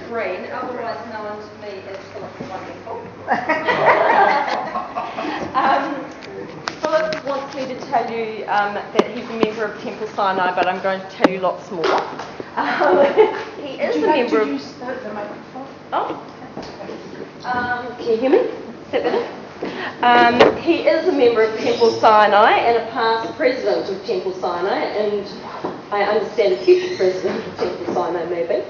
Green, otherwise known to me as Phillip the Wonderful. Phillip wants me to tell you that he's a member of Temple Sinai, but I'm going to tell you lots more. He is a member of... use the microphone? Oh. Can you hear me? Is that better? He is a member of Temple Sinai and a past president of Temple Sinai, and I understand a future president of Temple Sinai maybe.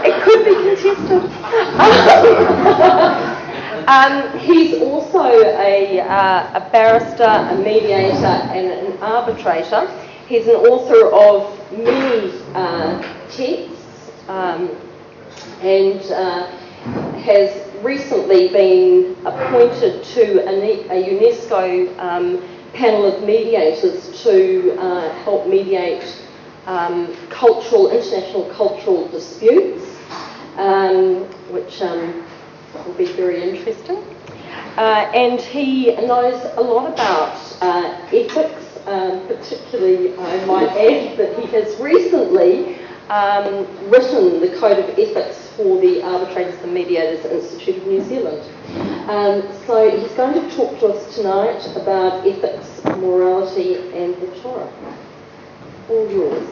It could be contested. He's also a barrister, a mediator, and an arbitrator. He's an author of many texts and has recently been appointed to a UNESCO panel of mediators to help mediate international cultural disputes, which will be very interesting. And he knows a lot about ethics. Particularly, I might add that he has recently written the Code of Ethics for the Arbitrators and Mediators Institute of New Zealand. So he's going to talk to us tonight about ethics, morality, and the Torah. All yours.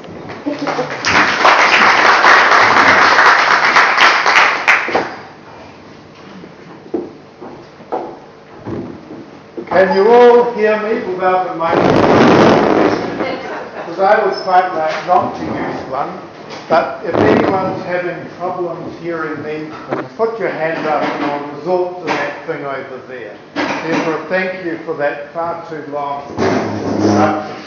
Can you all hear me without the microphone? Because I would quite like not to use one, but if anyone's having problems hearing me, put your hand up and I'll resort to that thing over there. Therefore, thank you for that far too long introduction.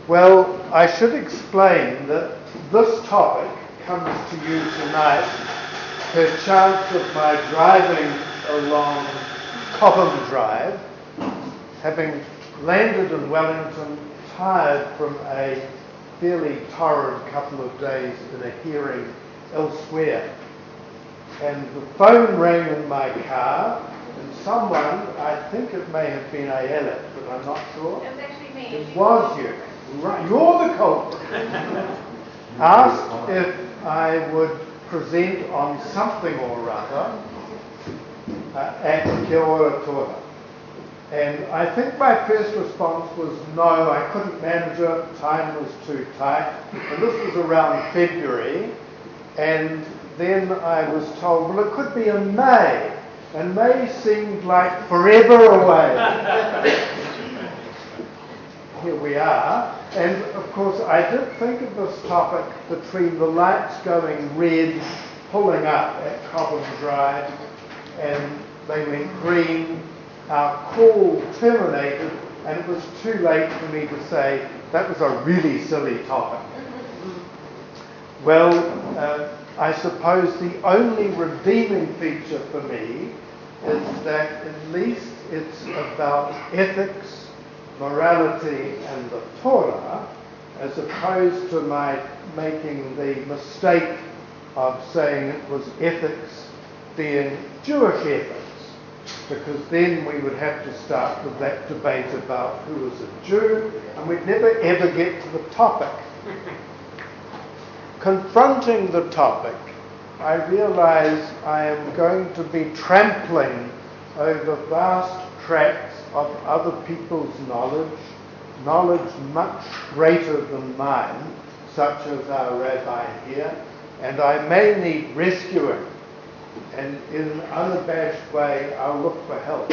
Well, I should explain that this topic comes to you tonight per chance of my driving along Cobham Drive, having landed in Wellington, tired from a fairly torrid couple of days in a hearing elsewhere. And the phone rang in my car, and someone, I think it may have been Ayelet, but I'm not sure. It was actually me. It was you. Right, you're the culprit. Asked if I would present on something or other at Ora Torah. And I think my first response was no, I couldn't manage it, time was too tight. And this was around February. And then I was told, well, it could be in May. And May seemed like forever away. Here we are. And of course, I did think of this topic between the lights going red, pulling up at Cobham Drive, and they went green, our call terminated, and it was too late for me to say that was a really silly topic. Well, I suppose the only redeeming feature for me is that at least it's about ethics, morality, and the Torah, as opposed to my making the mistake of saying it was ethics being Jewish ethics, because then we would have to start with that debate about who was a Jew, and we'd never ever get to the topic. Confronting the topic, I realise I am going to be trampling over vast tracts of other people's knowledge much greater than mine, such as our rabbi here, and I may need rescuing. And in an unabashed way, I'll look for help.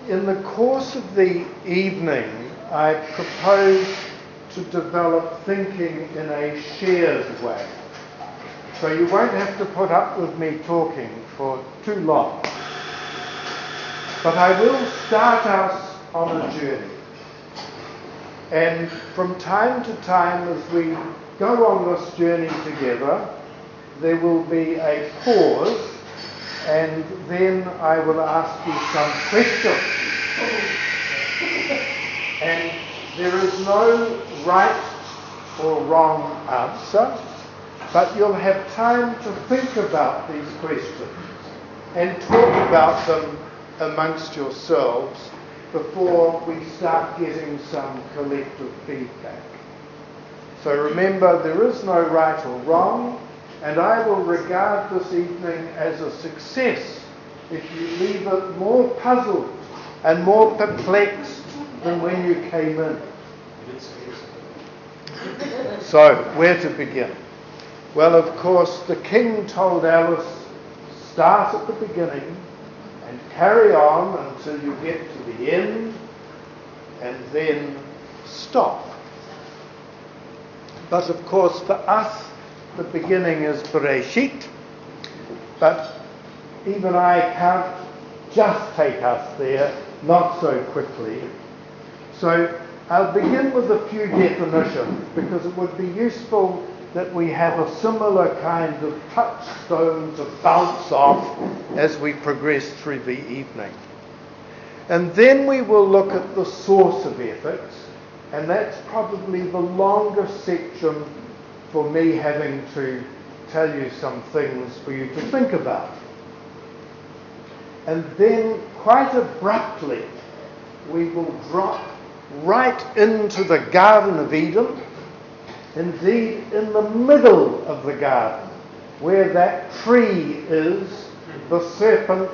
In the course of the evening, I propose to develop thinking in a shared way. So you won't have to put up with me talking for too long. But I will start us on a journey. And from time to time, as we go on this journey together, there will be a pause, and then I will ask you some questions. And there is no right or wrong answer, but you'll have time to think about these questions and talk about them amongst yourselves before we start getting some collective feedback. So remember, there is no right or wrong, and I will regard this evening as a success if you leave it more puzzled and more perplexed than when you came in. So, where to begin? Well, of course, the king told Alice, start at the beginning and carry on until you get to the end, and then stop. But of course, for us, the beginning is Bereshit, but even I can't just take us there, not so quickly. So I'll begin with a few definitions, because it would be useful that we have a similar kind of touchstone to bounce off as we progress through the evening. And then we will look at the source of ethics, and that's probably the longest section for me having to tell you some things for you to think about. And then, quite abruptly, we will drop right into the Garden of Eden, indeed in the middle of the garden, where that tree is, the serpent,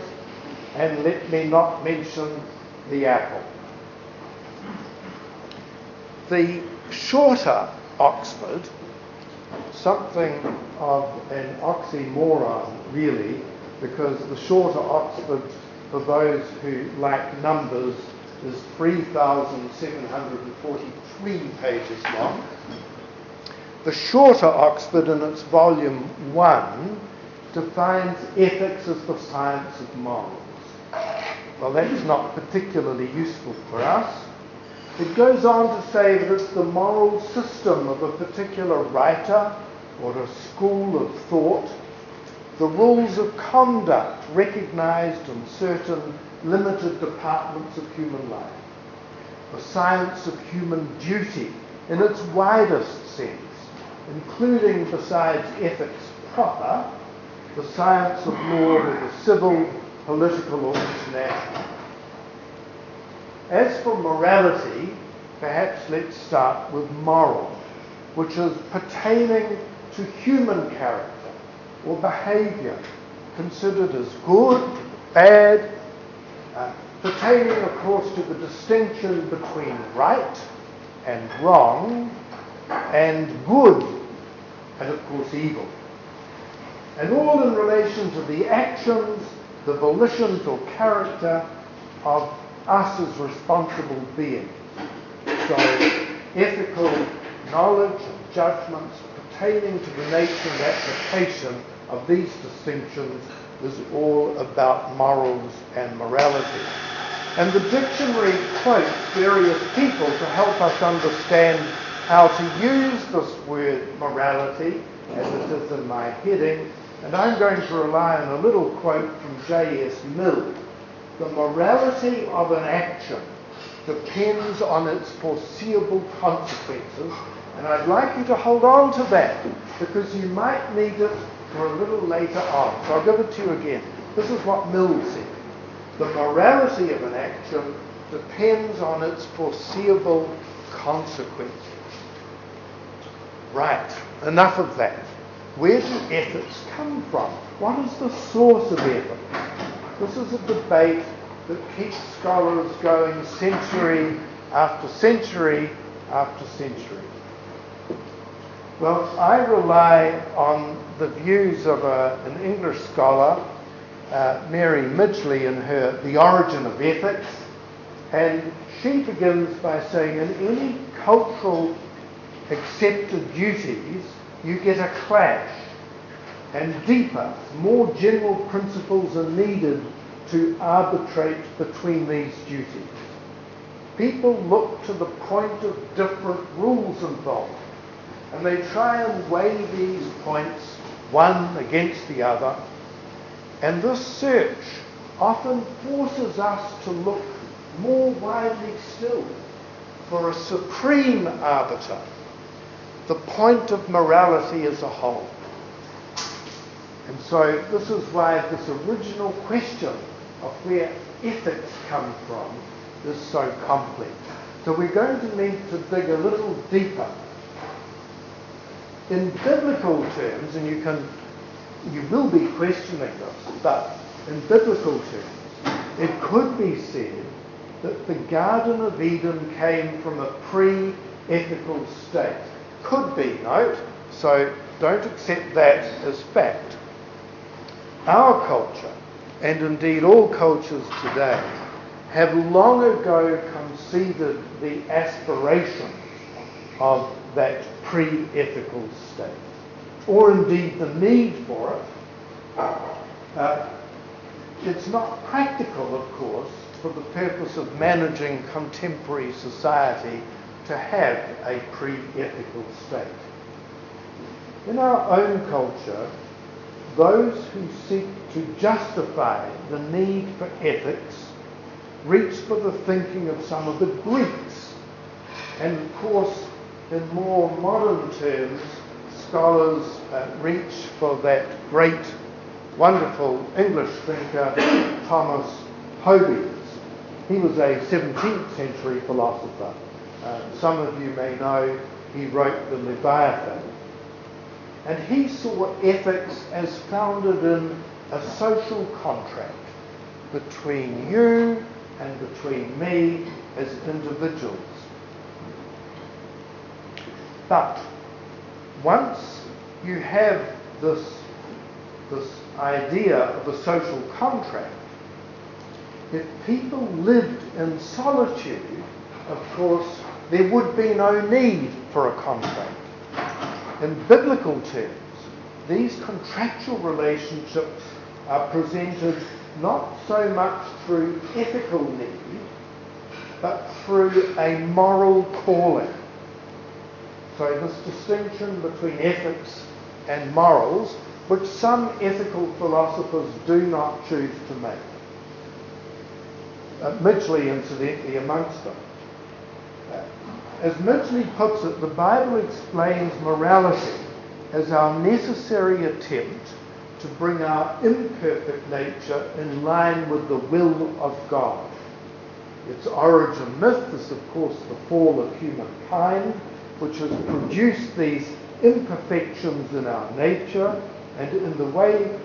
and let me not mention the apple. The shorter Oxford, something of an oxymoron really, because the shorter Oxford, for those who like numbers, is 3,743 pages long. The shorter Oxford, in its volume 1, defines ethics as the science of morals. Well, that's not particularly useful for us. It goes on to say that it's the moral system of a particular writer or a school of thought, the rules of conduct recognised in certain limited departments of human life, the science of human duty in its widest sense, including, besides ethics proper, the science of law, whether civil, political or international. As for morality, perhaps let's start with moral, which is pertaining to human character or behaviour, considered as good, bad, pertaining, of course, to the distinction between right and wrong, and good, and of course evil. And all in relation to the actions, the volitions or character of us as responsible beings. So ethical knowledge and judgments pertaining to the nature and application of these distinctions is all about morals and morality. And the dictionary quotes various people to help us understand how to use this word morality, as it is in my heading, and I'm going to rely on a little quote from J.S. Mill. The morality of an action depends on its foreseeable consequences, and I'd like you to hold on to that, because you might need it for a little later on. So I'll give it to you again. This is what Mill said. The morality of an action depends on its foreseeable consequences. Right, enough of that. Where do ethics come from? What is the source of ethics? This is a debate that keeps scholars going century after century after century. Well, I rely on the views of an English scholar, Mary Midgley, in her The Origin of Ethics, and she begins by saying in any cultural accepted duties you get a clash, and deeper, more general principles are needed to arbitrate between these duties. People look to the point of different rules involved, and they try and weigh these points one against the other, and this search often forces us to look more widely still for a supreme arbiter, the point of morality as a whole. And so this is why this original question of where ethics come from is so complex. So we're going to need to dig a little deeper. In biblical terms, and you will be questioning this, but in biblical terms, it could be said that the Garden of Eden came from a pre-ethical state. Could be, note, so don't accept that as fact. Our culture, and indeed all cultures today, have long ago conceded the aspirations of that pre-ethical state, or indeed the need for it. It's not practical, of course, for the purpose of managing contemporary society to have a pre-ethical state. In our own culture, those who seek to justify the need for ethics reach for the thinking of some of the Greeks. And of course, in more modern terms, scholars reach for that great, wonderful English thinker, Thomas Hobbes. He was a 17th century philosopher. Some of you may know he wrote the Leviathan. And he saw ethics as founded in a social contract between you and between me as individuals. But once you have this idea of a social contract, if people lived in solitude, of course, there would be no need for a contract. In biblical terms, these contractual relationships are presented not so much through ethical need, but through a moral calling. So this distinction between ethics and morals, which some ethical philosophers do not choose to make. Midgley, incidentally, amongst them. As Midgley puts it, the Bible explains morality as our necessary attempt to bring our imperfect nature in line with the will of God. Its origin myth is, of course, the fall of humankind, which has produced these imperfections in our nature, and in the way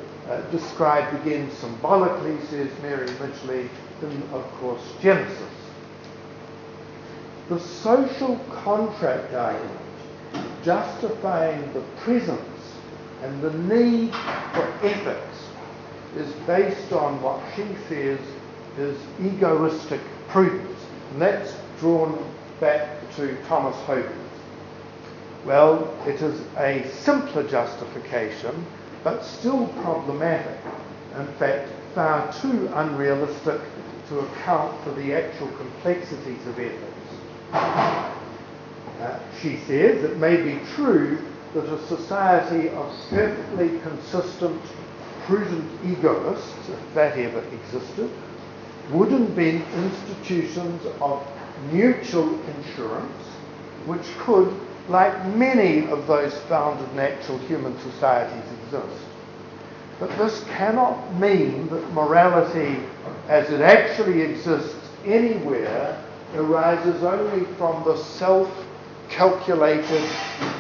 described again symbolically, says Mary Midgley, in, of course, Genesis. The social contract argument, justifying the presence and the need for ethics, is based on what she says is egoistic prudence. And that's drawn back to Thomas Hobbes. Well, it is a simpler justification, but still problematic. In fact, far too unrealistic to account for the actual complexities of ethics. She says it may be true that a society of perfectly consistent, prudent egoists, if that ever existed, would invent institutions of mutual insurance, which could, like many of those found in natural human societies, exist. But this cannot mean that morality, as it actually exists anywhere, arises only from the self-calculated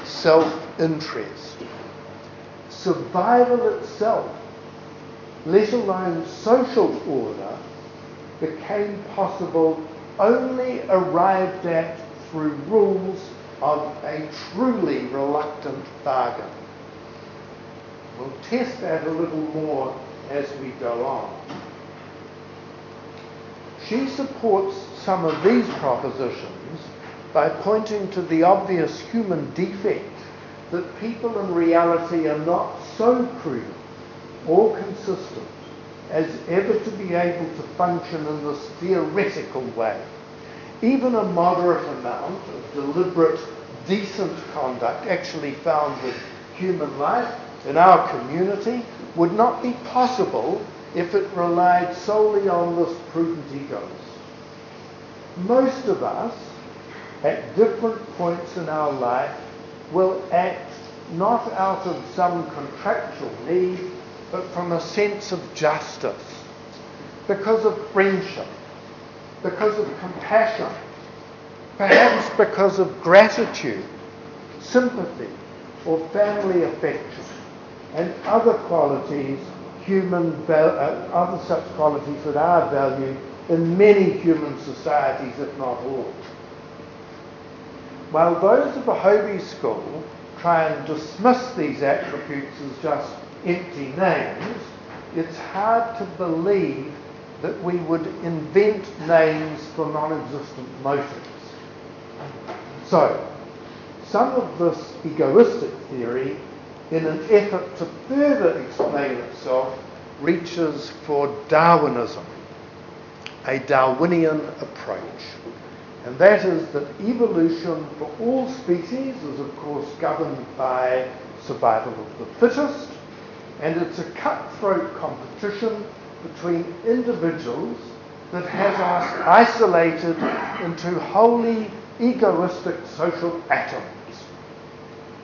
self-interest. Survival itself, let alone social order, became possible only arrived at through rules of a truly reluctant bargain. We'll test that a little more as we go on. She supports some of these propositions by pointing to the obvious human defect that people in reality are not so prudent or consistent as ever to be able to function in this theoretical way. Even a moderate amount of deliberate, decent conduct actually found in human life, in our community, would not be possible if it relied solely on this prudent egoist. Most of us, at different points in our life, will act not out of some contractual need, but from a sense of justice. because of friendship, because of compassion, perhaps because of gratitude, sympathy, or family affection, and other qualities, other such qualities that are valued in many human societies, if not all. While those of a Hobie school try and dismiss these attributes as just empty names, it's hard to believe that we would invent names for non-existent motives. So, some of this egoistic theory, in an effort to further explain itself, reaches for Darwinism, a Darwinian approach. And that is that evolution for all species is, of course, governed by survival of the fittest, and it's a cutthroat competition between individuals that has us isolated into wholly egoistic social atoms.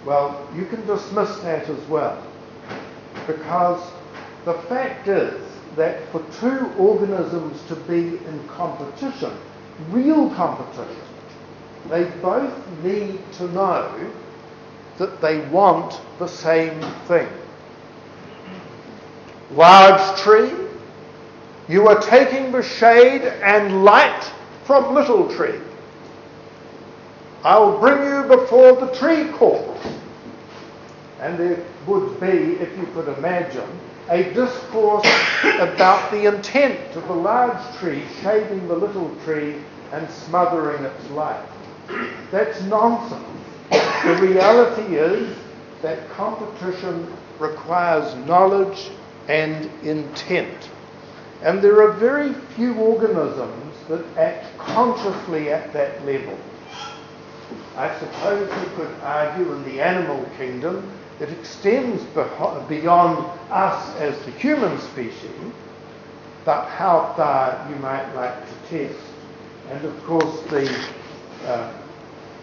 Well, you can dismiss that as well, because the fact is that for two organisms to be in competition, real competition, they both need to know that they want the same thing. Large tree, you are taking the shade and light from little tree. I'll bring you before the tree court. And there would be, if you could imagine, a discourse about the intent of the large tree shading the little tree and smothering its light. That's nonsense. The reality is that competition requires knowledge and intent. And there are very few organisms that act consciously at that level. I suppose you could argue in the animal kingdom it extends beyond us as the human species, but how far you might like to test. And of course the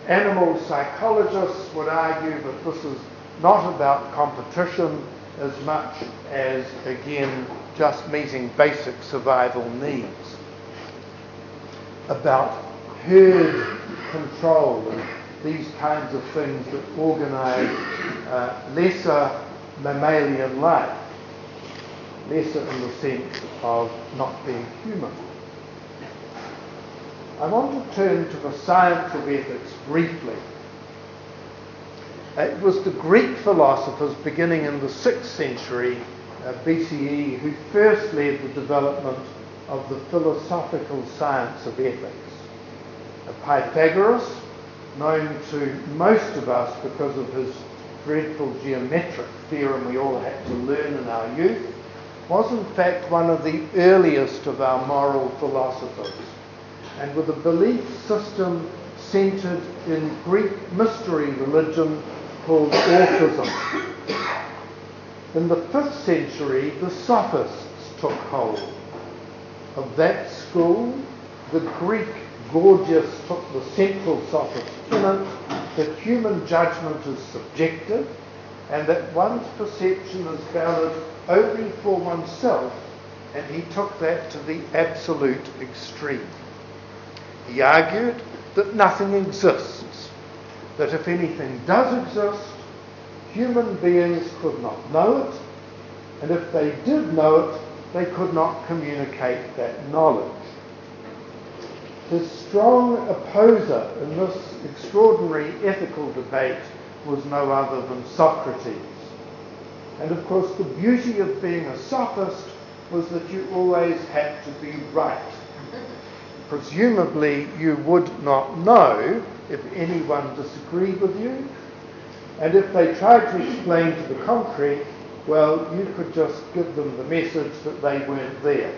animal psychologists would argue that this is not about competition as much as, again, just meeting basic survival needs. About herd control and these kinds of things that organise lesser mammalian life, lesser in the sense of not being human. I want to turn to the science of ethics briefly. It was the Greek philosophers beginning in the 6th century BCE who first led the development of the philosophical science of ethics. Pythagoras, known to most of us because of his dreadful geometric theorem we all had to learn in our youth, was in fact one of the earliest of our moral philosophers, and with a belief system centred in Greek mystery religion called Orphism. In the 5th century, the Sophists took hold. Of that school, the Greek Gorgias took the central sophist tenet that human judgment is subjective and that one's perception is valid only for oneself, and he took that to the absolute extreme. He argued that nothing exists, that if anything does exist, human beings could not know it, and if they did know it, they could not communicate that knowledge. His strong opposer in this extraordinary ethical debate was no other than Socrates. And of course the beauty of being a sophist was that you always had to be right. Presumably you would not know if anyone disagreed with you, and if they tried to explain to the contrary, well, you could just give them the message that they weren't there.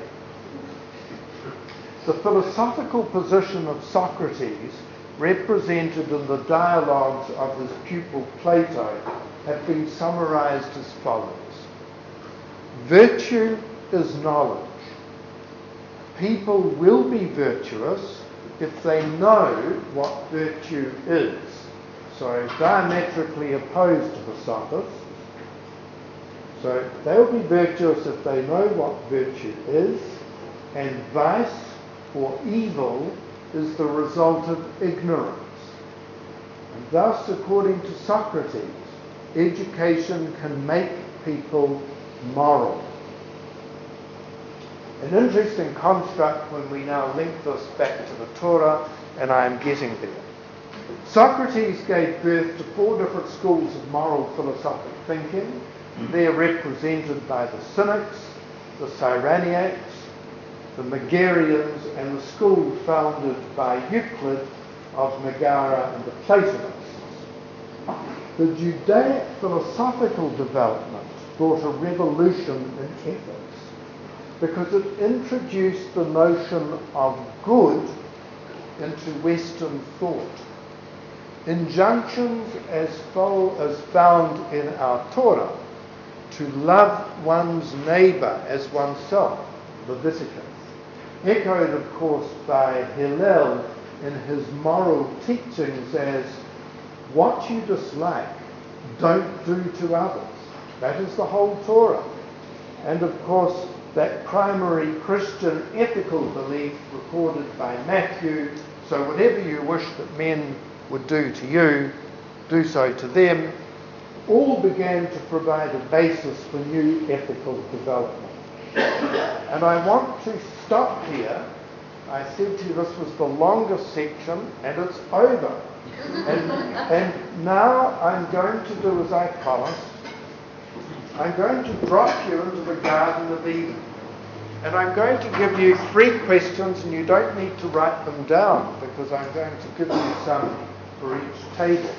The philosophical position of Socrates, represented in the dialogues of his pupil Plato, have been summarized as follows. Virtue is knowledge. People will be virtuous if they know what virtue is. So diametrically opposed to the sophists. So they'll be virtuous if they know what virtue is, and vice or evil is the result of ignorance. And thus, according to Socrates, education can make people moral. An interesting construct when we now link this back to the Torah, and I am getting there. Socrates gave birth to 4 different schools of moral philosophic thinking. They're represented by the Cynics, the Cyrenaics, the Megarians, and the school founded by Euclid of Megara and the Platonists. The Judaic philosophical development brought a revolution in ethics because it introduced the notion of good into Western thought. Injunctions as found in our Torah to love one's neighbour as oneself, Leviticus, echoed of course by Hillel in his moral teachings as what you dislike, don't do to others. That is the whole Torah. And of course that primary Christian ethical belief recorded by Matthew, so whatever you wish that men would do to you, do so to them, all began to provide a basis for new ethical development. And I want to stop here. I said to you this was the longest section, and it's over. And now I'm going to do as I promised. I'm going to drop you into the Garden of Eden. And I'm going to give you 3 questions, and you don't need to write them down because I'm going to give you some for each table.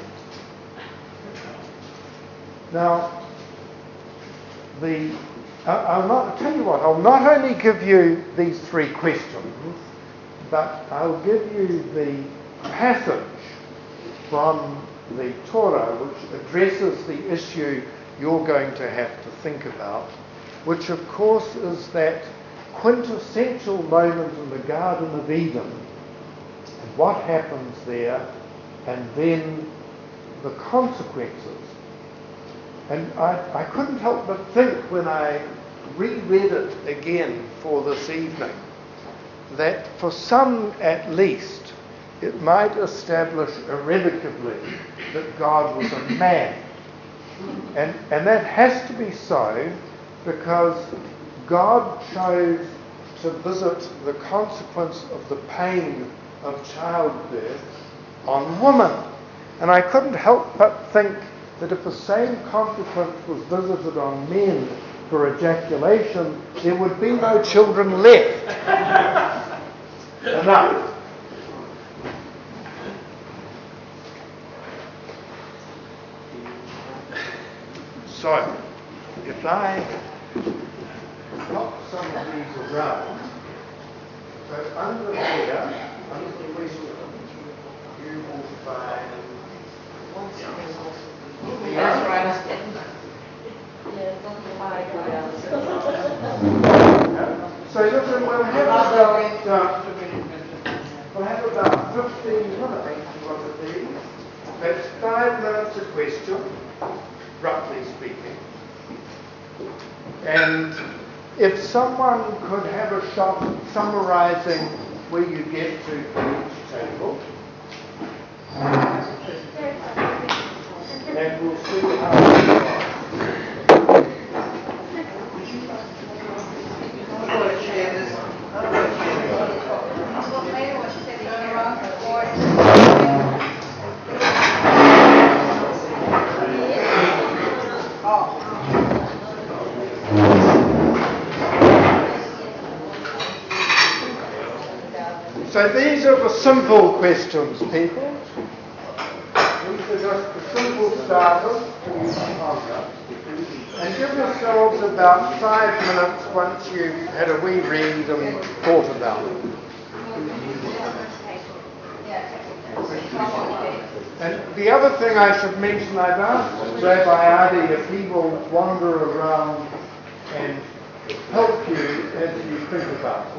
Now, I'll tell you what, I'll not only give you these 3 questions, but I'll give you the passage from the Torah which addresses the issue you're going to have to think about, which of course is that quintessential moment in the Garden of Eden, and what happens there, and then the consequences. And I couldn't help but think when I reread it again for this evening, that for some at least, it might establish irrevocably that God was a man. And that has to be so because God chose to visit the consequence of the pain of childbirth on women. And I couldn't help but think that if the same consequence was visited on men for ejaculation, there would be no children left. Enough. So, if I pop some of these around, so under here, under the question, you will find That's right. So listen, we'll have about 15 minutes to look at these. That's 5 minutes a question, roughly speaking. And if someone could have a shot at summarising where you get to each table, and we'll see how it goes. So these are the simple questions, people. These are just the simple starters for you to ponder. And give yourselves about 5 minutes once you've had a wee read and thought about it. And the other thing I should mention, I've asked Rabbi Adi if he will wander around and help you as you think about it.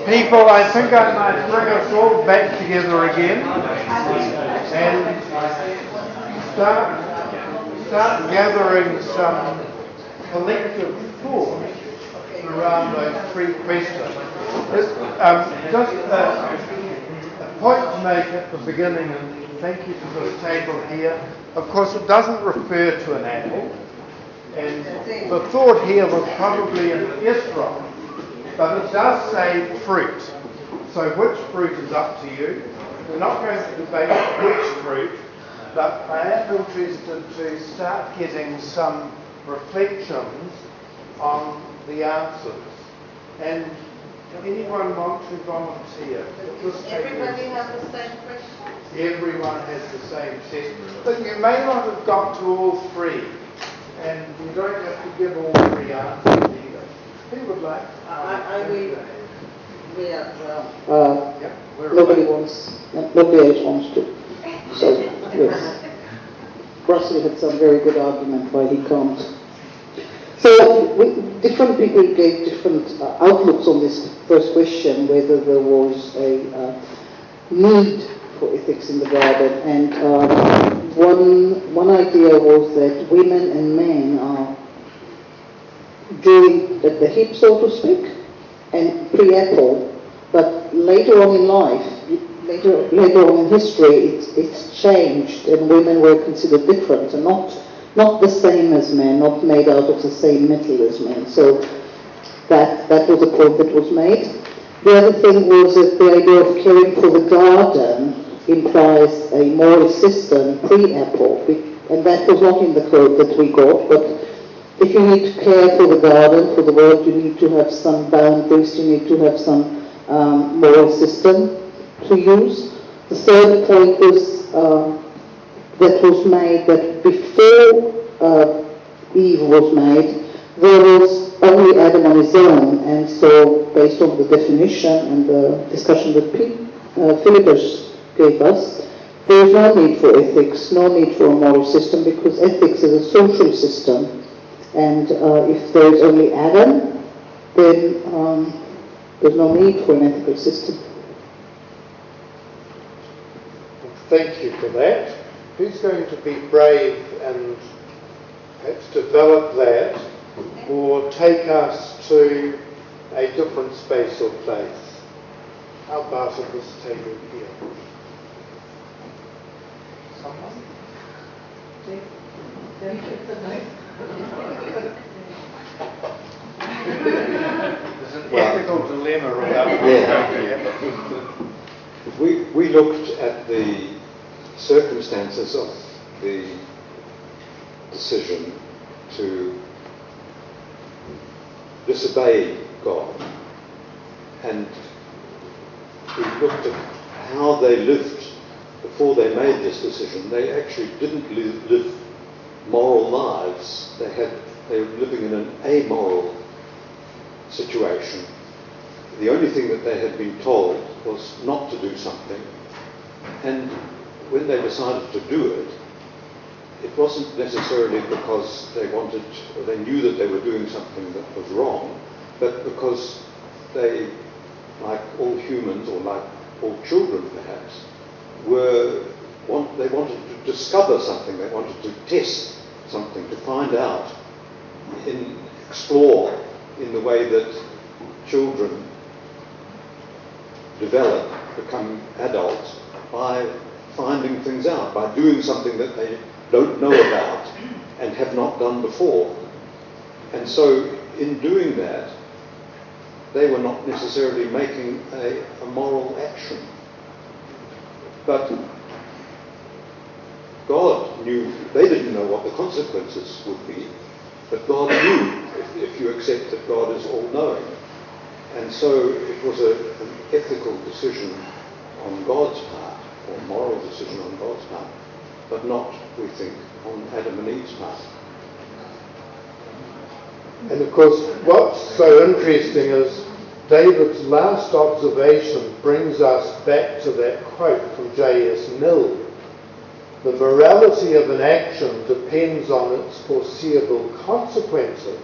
People, I think I might bring us all back together again and start gathering some collective thought around those three questions. Just a point to make at the beginning, and thank you for this table here. Of course, it doesn't refer to an apple, and the thought here was probably an Israel, but it does say fruit. So which fruit is up to you? We're not going to debate which fruit, but I am interested to start getting some reflections on the answers. And anyone want to volunteer? Everybody has the same question? Everyone has the same test. But you may not have got to all three. And you don't have to give all three answers either. Who would like? I will. Nobody else wants to. So, yes. Russell had some very good argument why he can't. So, different people gave different outlooks on this first question, whether there was a need for ethics in the garden. And one idea was that women and men are joined at the hip, so to speak, and pre-apple, but later on in life, later on in history, it's changed, and women were considered different and not the same as men, not made out of the same metal as men. So that was a point that was made. The other thing was that the idea of caring for the garden implies a moral system pre-apple, and that was not in the code that we got, but if you need to care for the garden, for the world, you need to have some boundaries, you need to have some moral system to use. The third point was that was made that before Eve was made, there was only Adam on his own, and so based on the definition and the discussion that Phillip gave us, there is no need for ethics, no need for a moral system, because ethics is a social system. And if there is only Adam, then there's no need for an ethical system. Thank you for that. Who's going to be brave and perhaps develop that, or take us to a different space or place? How about at this table here? Someone? There's an ethical dilemma about We looked at the circumstances of the decision to disobey God, and we looked at how they lived before they made this decision. They actually didn't live moral lives. They were living in an amoral situation. The only thing that they had been told was not to do something, and when they decided to do it, it wasn't necessarily because they wanted, or they knew that they were doing something that was wrong, but because they, like all humans, or like all children perhaps, they wanted to discover something, they wanted to test something, to find out, explore in the way that children develop, become adults, by finding things out, by doing something that they don't know about and have not done before. And so in doing that, they were not necessarily making a moral action. But God knew, they didn't know what the consequences would be, but God knew, if you accept that God is all-knowing. And so it was an ethical decision on God's part, or a moral decision on God's part, but not, we think, on Adam and Eve's part. And of course, what's so interesting is David's last observation brings us back to that quote from J.S. Mill. The morality of an action depends on its foreseeable consequences.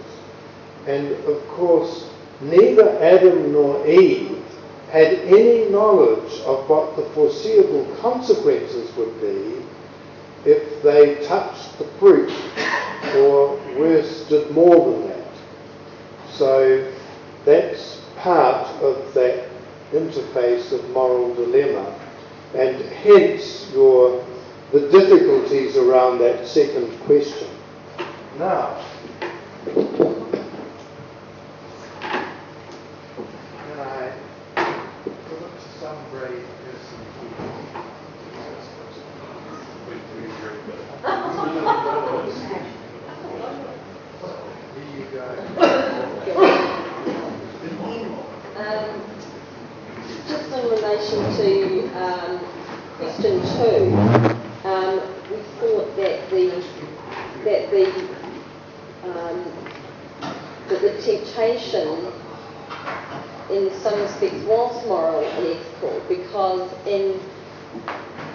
And of course, neither Adam nor Eve had any knowledge of what the foreseeable consequences would be if they touched the fruit, or worse, did more than that. So That's part of that interface of moral dilemma, and hence the difficulties around that second question. Now, can I put it to some brave person here you go. Just in relation to question 2, we thought that the temptation in some respects was moral and ethical, because in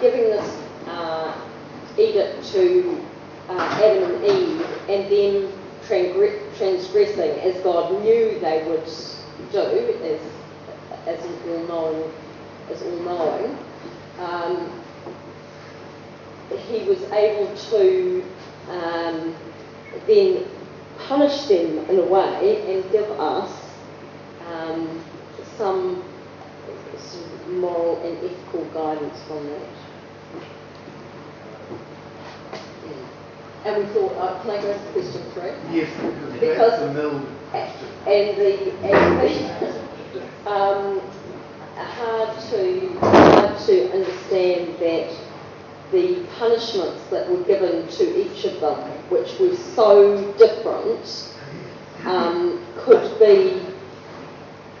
giving this edict to Adam and Eve and then transgressing as God knew they would do, as all-knowing, he was able to then punish them in a way and give us some sort of moral and ethical guidance from that. And we thought, can I go to question 3? Yes, because that's the middle question. And the hard to understand that the punishments that were given to each of them, which were so different, could be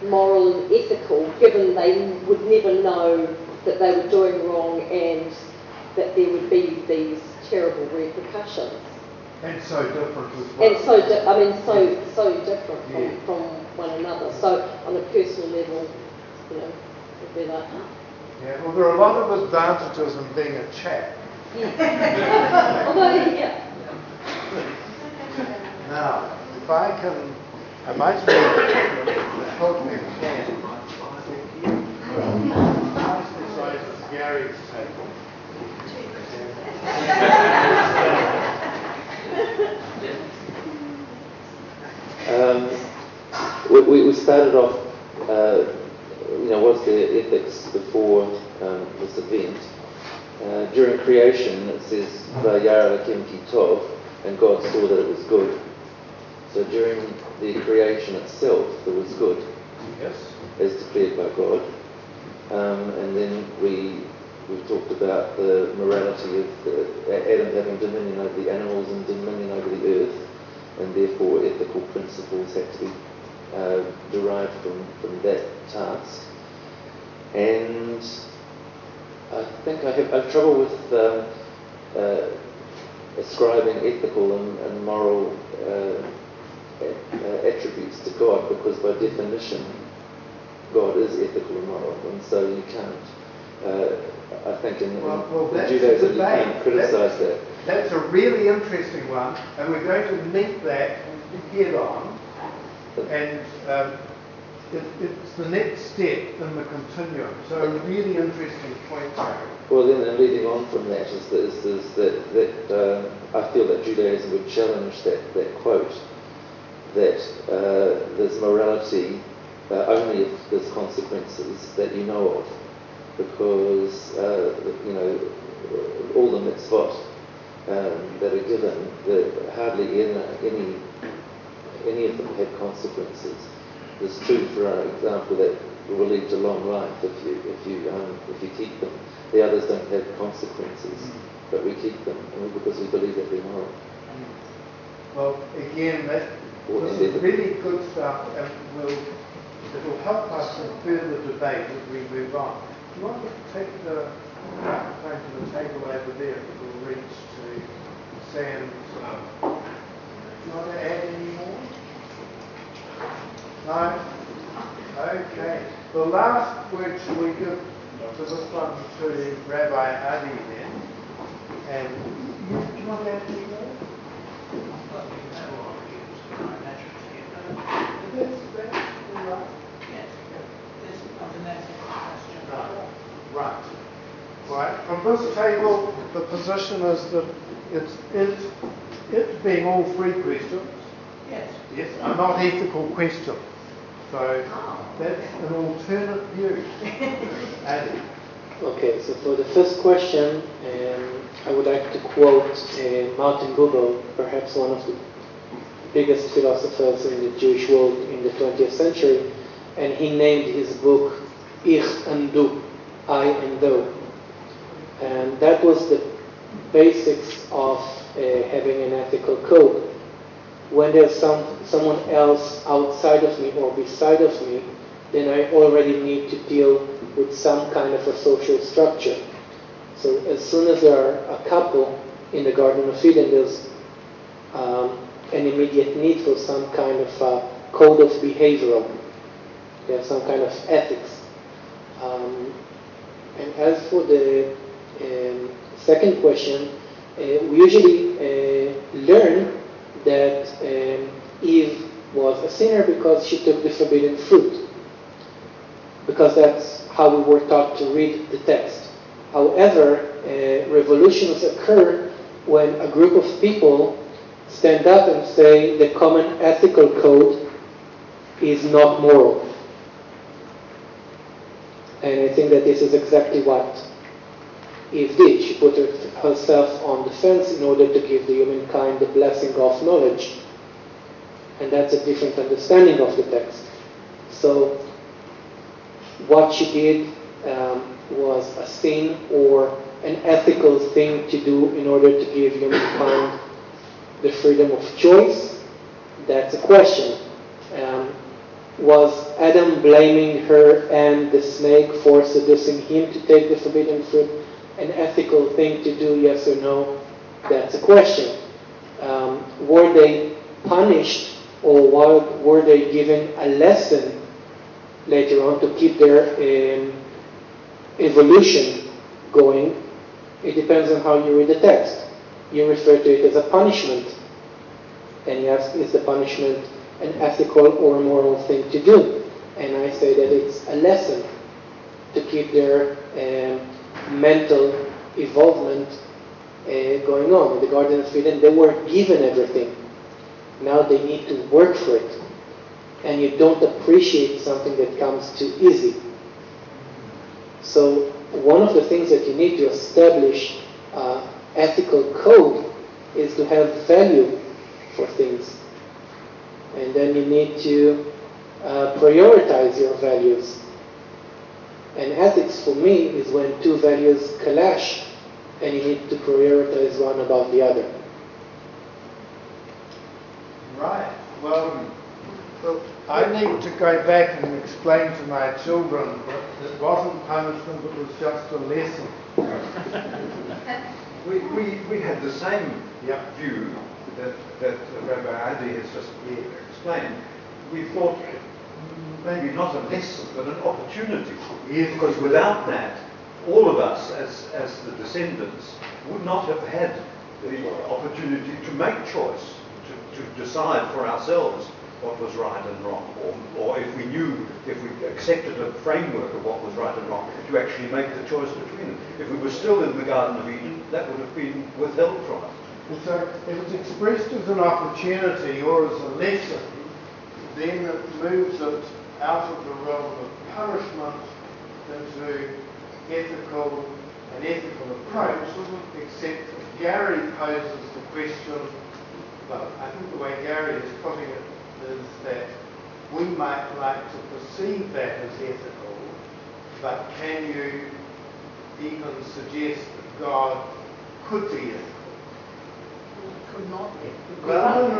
moral and ethical, given they would never know that they were doing wrong and that there would be these terrible repercussions. And so different as well. And so different from one another. So on a personal level, it'd be like, yeah, well, there are a lot of advantages in being a chap. Although, yeah. Now, if I can, I might as well hold my hand. Nice size of Gary's table. We started off, what's the ethics before this event. During creation, it says, Vayara Lakim Ki Tov, and God saw that it was good. So during the creation itself, it was good, Yes. as declared by God. And then we've talked about the morality of Adam having dominion over the animals and dominion over the earth, and therefore ethical principles had to be derived from that task. And I think I have trouble with ascribing ethical and moral attributes to God, because by definition God is ethical and moral, and so you can't. I think in Judaism you can't criticise that. That's a really interesting one, and we're going to meet that head on. And it's the next step in the continuum. So a really interesting point there. Well, then leading on from that is that I feel that Judaism would challenge that quote, that there's morality only if there's consequences that you know of, because all the mitzvot that are given, hardly any of them have consequences. It's true, for example, that will lead to long life if you keep them. The others don't have consequences, but we keep them because we believe that they're moral. Well, again, this is really good stuff, and it'll help us in further debate as we move on. Do you want to take the microphone to the table over there that will reach to Sam's? Do you want to add any more? No? Okay. The last word shall we give to this one to Rabbi Adi then. And do you want to add any more? Right. Right. From this table, the position is that it being all three questions. Yes. Yes, are not ethical questions. So that's an alternate view. Addie. Okay, so for the first question, I would like to quote Martin Buber, perhaps one of the biggest philosophers in the Jewish world in the 20th century, and he named his book Ich and Du, I and Thou. And that was the basics of having an ethical code. When there's someone else outside of me or beside of me, then I already need to deal with some kind of a social structure. So as soon as there are a couple in the Garden of Eden, there's an immediate need for some kind of a code of behavioral. There's some kind of ethics. And as for the second question, we usually learn that Eve was a sinner because she took the forbidden fruit, because that's how we were taught to read the text. However, revolutions occur when a group of people stand up and say the common ethical code is not moral. And I think that this is exactly what Eve did. She put herself on the fence in order to give the humankind the blessing of knowledge. And that's a different understanding of the text. So what she did was a sin or an ethical thing to do in order to give humankind the freedom of choice. That's a question. Was Adam blaming her and the snake for seducing him to take the forbidden fruit an ethical thing to do, yes or no? That's a question. Were they punished, or were they given a lesson later on to keep their evolution going? It depends on how you read the text. You refer to it as a punishment, and you ask, is the punishment an ethical or moral thing to do? And I say that it's a lesson to keep their mental evolvement going on. In the Garden of Eden, they were given everything. Now they need to work for it. And you don't appreciate something that comes too easy. So one of the things that you need to establish ethical code is to have value for things. And then you need to prioritize your values. And ethics for me is when two values clash and you need to prioritize one above the other. Right. Well, I need to go back and explain to my children that it wasn't punishment, it was just a lesson. We had the same view that Rabbi Adi has just explained. We thought maybe not a lesson, but an opportunity. Yes. Because without that, all of us, as the descendants, would not have had the opportunity to make choice, to decide for ourselves what was right and wrong, or if we accepted a framework of what was right and wrong, to actually make the choice between them. If we were still in the Garden of Eden, that would have been withheld from us. And so if it's expressed as an opportunity or as a lesson, then it moves it out of the realm of punishment into an ethical approach, except Gary poses the question, well, I think the way Gary is putting it is that we might like to perceive that as ethical, but can you even suggest that God could be ethical? Could not be. Well, no,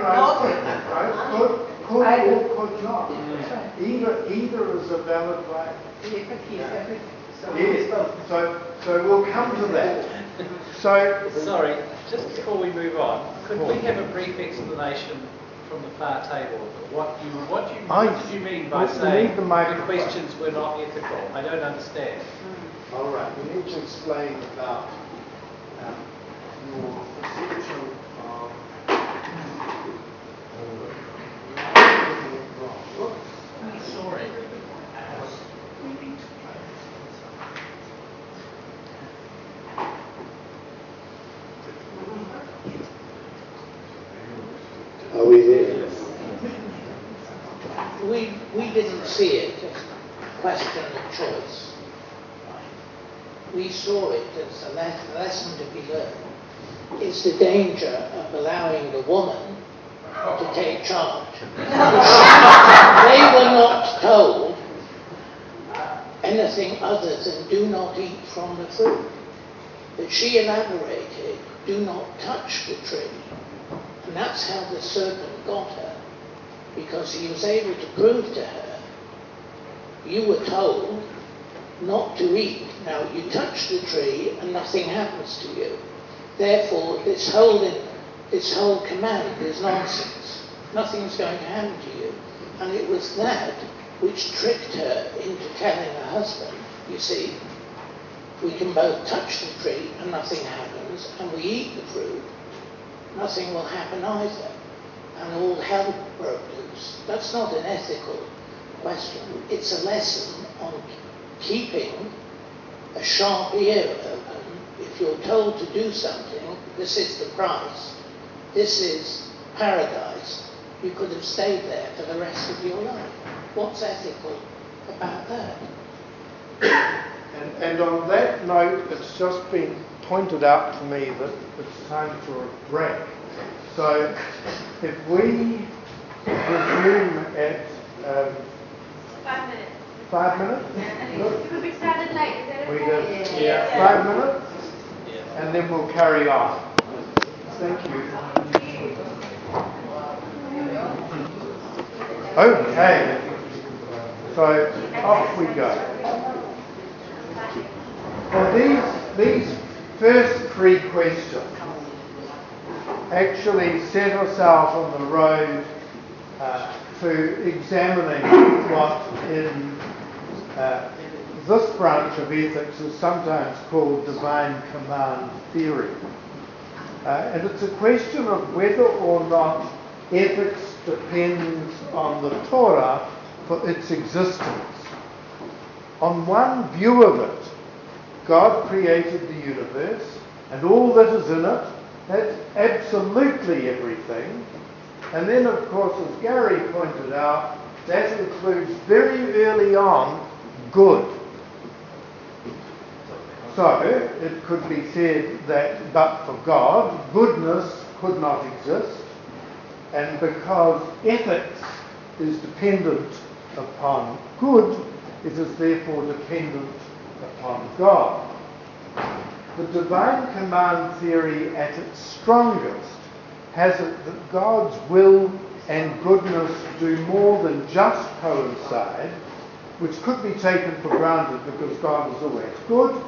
could or could not. Either is a valid way. Yes, so we'll come to that. So, sorry, just before we move on, could we have a brief explanation from the far table of what did you mean by saying the questions were not ethical? I don't understand. All right, we need to explain about your perception of Sorry. Are we there? We didn't see it as a question of choice. Right? We saw it as a lesson to be learned. It's the danger of allowing the woman to take charge. They were not told anything other than do not eat from the fruit. But she elaborated, do not touch the tree. And that's how the serpent got her, because he was able to prove to her, you were told not to eat. Now you touch the tree and nothing happens to you. Therefore, this whole command is nonsense. Nothing's going to happen to you. And it was that which tricked her into telling her husband, you see, we can both touch the tree and nothing happens, and we eat the fruit, nothing will happen either. And all hell broke loose. That's not an ethical question. It's a lesson on keeping a sharp ear open. If you're told to do something, this is the price, this is paradise, you could have stayed there for the rest of your life. What's ethical about that? And on that note, it's just been pointed out to me that it's time for a break. So if we resume at 5 minutes. 5 minutes? Because we started late, is that We okay? did, yeah. 5 minutes? And then we'll carry on. Thank you. Okay. So off we go. Well, these first three questions actually set us out on the road to examining what in this branch of ethics is sometimes called divine command theory. And it's a question of whether or not ethics depends on the Torah for its existence. On one view of it, God created the universe and all that is in it. That's absolutely everything. And then, of course, as Gary pointed out, that includes very early on good. So it could be said that but for God, goodness could not exist. And because ethics is dependent upon good, it is therefore dependent upon God. The divine command theory at its strongest has it that God's will and goodness do more than just coincide, which could be taken for granted because God is always good,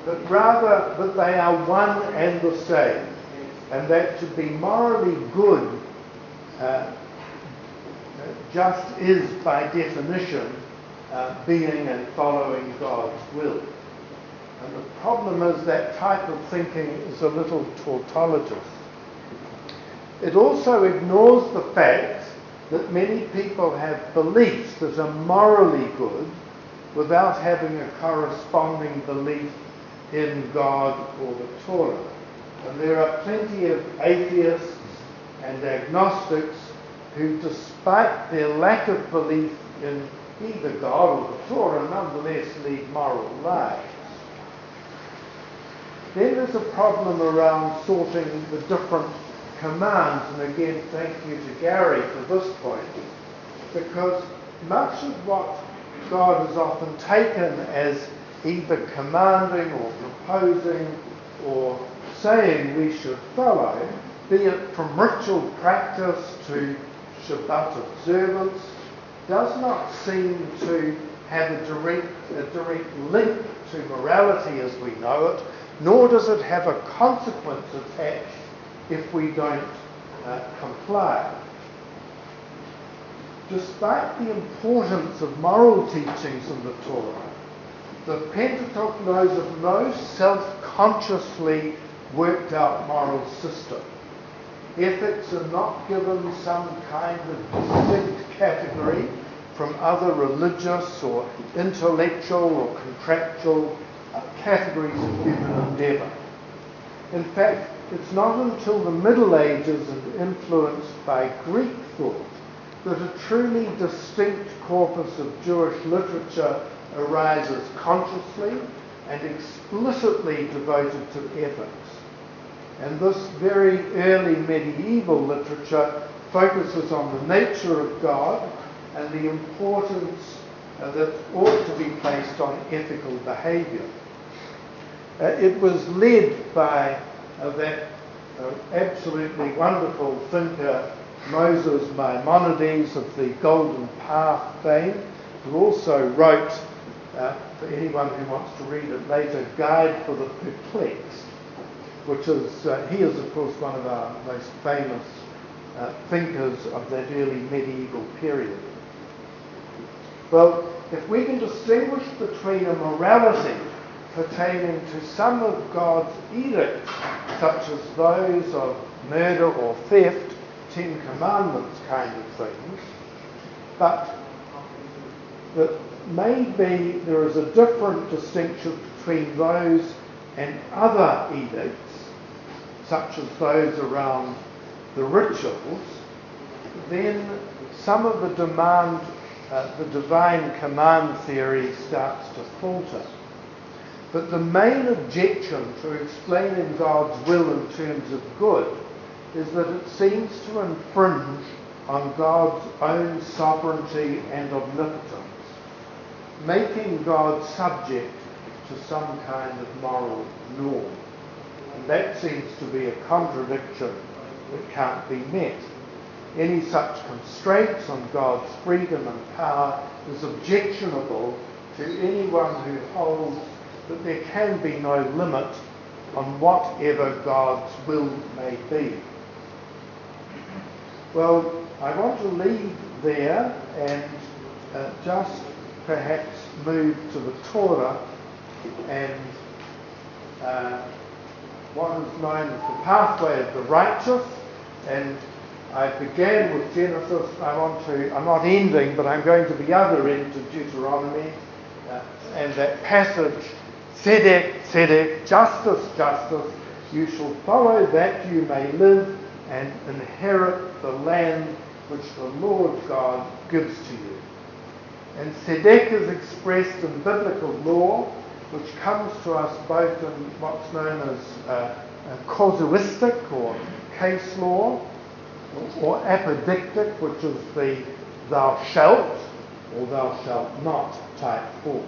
but rather that they are one and the same, and that to be morally good just is by definition being and following God's will. And the problem is that type of thinking is a little tautologist. It also ignores the fact that many people have beliefs that are morally good without having a corresponding belief in God or the Torah. And there are plenty of atheists and agnostics who, despite their lack of belief in either God or the Torah, nonetheless lead moral lives. Then there's a problem around sorting the different commands, and again thank you to Gary for this point, because much of what God has often taken as either commanding or proposing or saying we should follow, be it from ritual practice to Shabbat observance, does not seem to have a direct link to morality as we know it, nor does it have a consequence attached if we don't comply. Despite the importance of moral teachings in the Torah, the Pentateuch knows of no self-consciously worked out moral system. Ethics are not given some kind of distinct category from other religious or intellectual or contractual categories of human endeavour. In fact, it's not until the Middle Ages and influenced by Greek thought that a truly distinct corpus of Jewish literature arises consciously and explicitly devoted to ethics. And this very early medieval literature focuses on the nature of God and the importance that ought to be placed on ethical behaviour. It was led by that absolutely wonderful thinker Moses Maimonides of the Golden Path fame, who also wrote, for anyone who wants to read it later, Guide for the Perplexed, which is, he is of course one of our most famous thinkers of that early medieval period. Well, if we can distinguish between a morality pertaining to some of God's edicts, such as those of murder or theft, Ten Commandments kind of things, but that maybe there is a different distinction between those and other edicts, such as those around the rituals, then some of the divine command theory starts to falter. But the main objection to explaining God's will in terms of good is that it seems to infringe on God's own sovereignty and omnipotence, making God subject to some kind of moral norm. And that seems to be a contradiction that can't be met. Any such constraints on God's freedom and power is objectionable to anyone who holds that there can be no limit on whatever God's will may be. Well, I want to leave there and just perhaps move to the Torah and what is known as the pathway of the righteous. And I began with Genesis. I'm not ending, but I'm going to the other end of Deuteronomy and that passage, Tzedek, Tzedek, justice, justice, you shall follow that you may live and inherit the land which the Lord God gives to you. And Tzedek is expressed in biblical law, which comes to us both in what's known as casuistic or case law, or apodictic, which is the thou shalt or thou shalt not type form.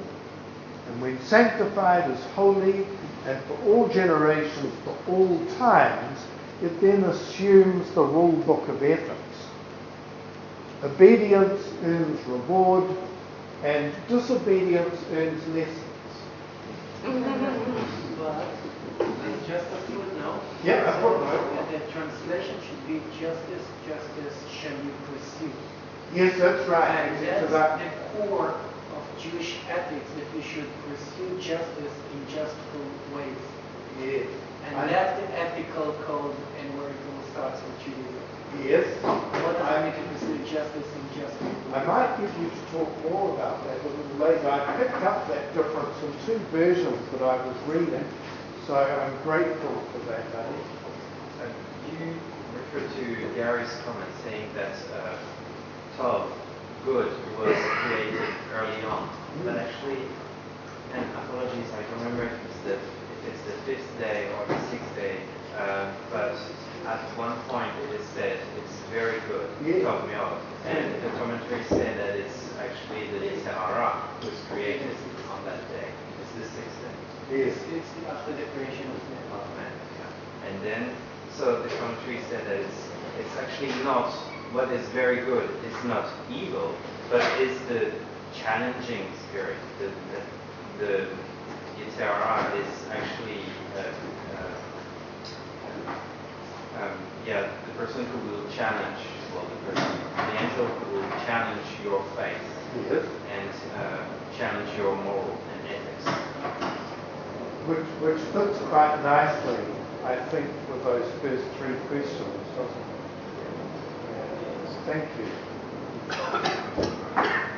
And when sanctified as holy and for all generations, for all times, it then assumes the rule book of ethics. Obedience earns reward, and disobedience earns lessons. But it's just a footnote. Yeah, a footnote. And the translation should be justice, justice shall you pursue. Yes, that's right. And that's the core of Jewish ethics, that we should pursue justice in justful ways. Yes. And that's the ethical code and where it all starts with Judaism. Yes. What does it mean to pursue justice in justful ways? I might get you to talk more about that a little later. I picked up that difference in two versions that I was reading, so I'm grateful for that. You referred to Gary's comment saying that Tov, good, was created early on. But actually, and apologies, I don't remember if it's the fifth day or the sixth day, but at one point it is said it's very good, Tov Me'od. And the commentary said that it's actually the Ora was created on that day. It's the sixth day. Yes. It's after the creation of man. Yeah. And then, so the commentary said that it's actually not what is very good. It's not evil, but it's the challenging spirit. The Ora is actually the person who will challenge, the angel who will challenge your faith, Yes. and challenge your moral and ethics. Which fits quite nicely, I think, with those first three questions, doesn't it? Thank you.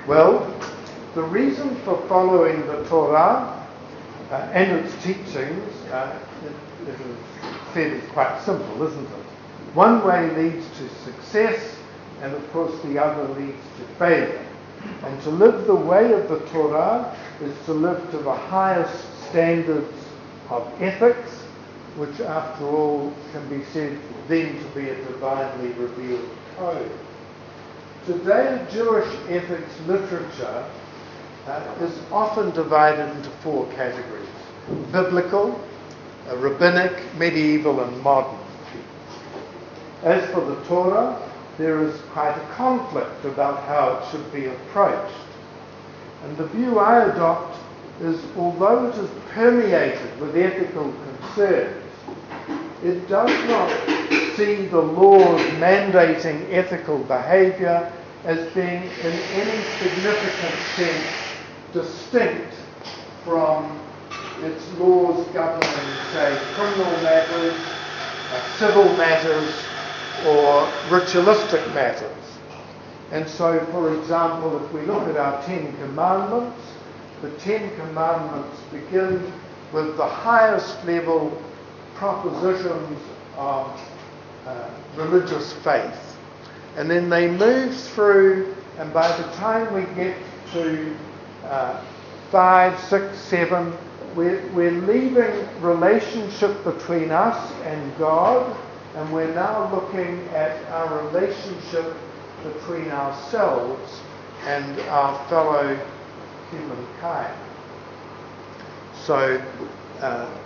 Well, the reason for following the Torah and its teachings, it is said, is quite simple, isn't it? One way leads to success, and of course the other leads to failure. And to live the way of the Torah is to live to the highest standards of ethics, which after all can be said then to be a divinely revealed code. Today, Jewish ethics literature is often divided into four categories: biblical, rabbinic, medieval, and modern. As for the Torah, there is quite a conflict about how it should be approached. And the view I adopt is, although it is permeated with ethical concerns, it does not see the laws mandating ethical behaviour as being in any significant sense distinct from its laws governing, say, criminal matters, civil matters, or ritualistic matters. And so, for example, if we look at our Ten Commandments, the Ten Commandments begin with the highest level propositions of religious faith. And then they move through, and by the time we get to 5, 6, 7, we're leaving relationship between us and God, and we're now looking at our relationship between ourselves and our fellow humankind. So,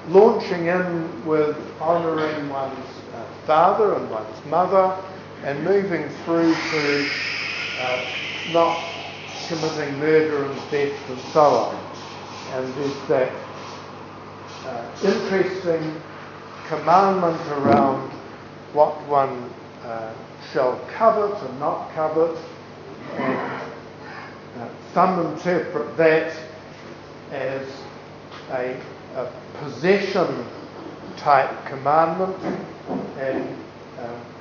launching in with honouring one's father and one's mother, and moving through to not committing murder and theft and so on. And there's that interesting commandment around what one shall covet and not covet, and some interpret that as a possession type commandment, and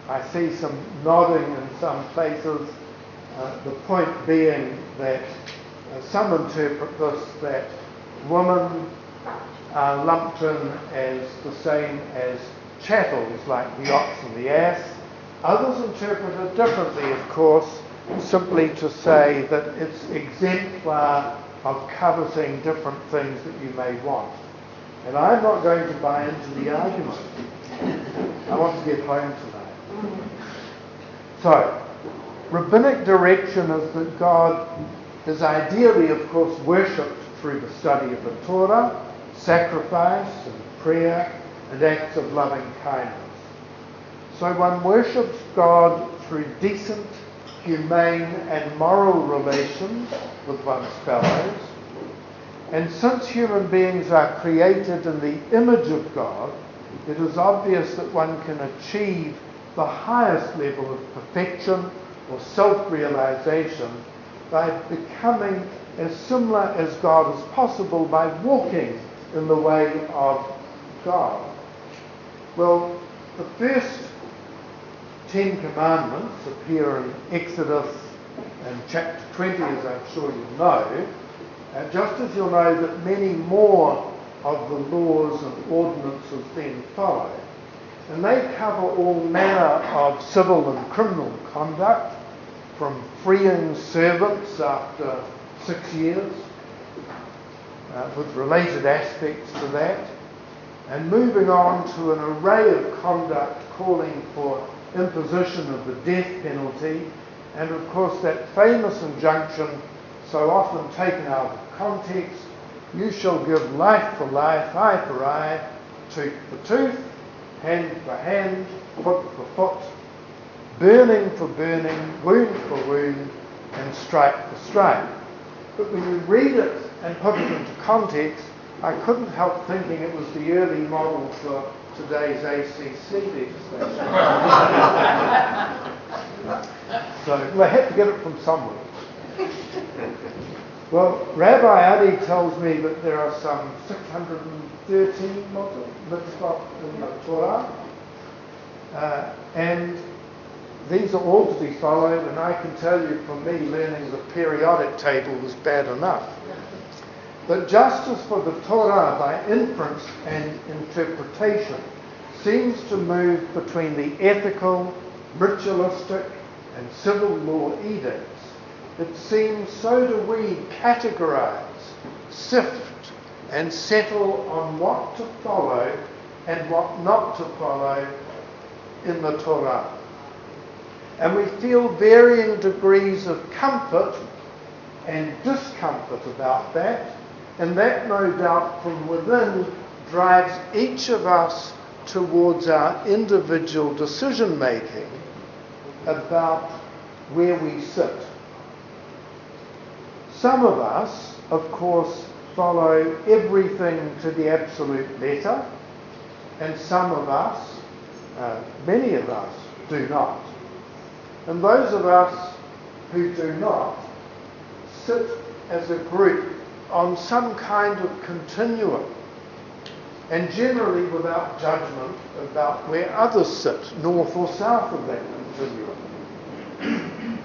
I see some nodding in some places, the point being that some interpret this that women are lumped in as the same as chattels, like the ox and the ass. Others interpret it differently, of course, simply to say that it's exemplar of coveting different things that you may want. And I'm not going to buy into the argument. I want to get home tonight. So, rabbinic direction is that God is ideally, of course, worshipped through the study of the Torah, sacrifice and prayer, and acts of loving kindness. So one worships God through decent, humane, and moral relations with one's fellows. And since human beings are created in the image of God, it is obvious that one can achieve the highest level of perfection or self-realization by becoming as similar as God as possible by walking in the way of God. Well, the first 10 commandments appear in Exodus and chapter 20, as I'm sure you know, just as you'll know that many more of the laws and ordinances then follow. And they cover all manner of civil and criminal conduct, from freeing servants after 6 years, with related aspects to that, and moving on to an array of conduct calling for imposition of the death penalty, and of course that famous injunction, so often taken out of context, you shall give life for life, eye for eye, tooth for tooth, hand for hand, foot for foot, burning for burning, wound for wound, and stripe for stripe. But when you read it and put it into context, I couldn't help thinking it was the early model for today's ACC legislation. So I had to get it from somewhere. Well, Rabbi Adi tells me that there are some 613 mitzvot in the Torah, and these are all to be followed, and I can tell you from me learning the periodic table was bad enough. But justice for the Torah by inference and interpretation seems to move between the ethical, ritualistic, and civil law edicts, it seems so do we categorise, sift and settle on what to follow and what not to follow in the Torah. And we feel varying degrees of comfort and discomfort about that, and that no doubt from within drives each of us towards our individual decision making about where we sit. Some of us, of course, follow everything to the absolute letter, and some of us, many of us, do not. And those of us who do not sit as a group on some kind of continuum, and generally without judgment about where others sit, north or south of that continuum.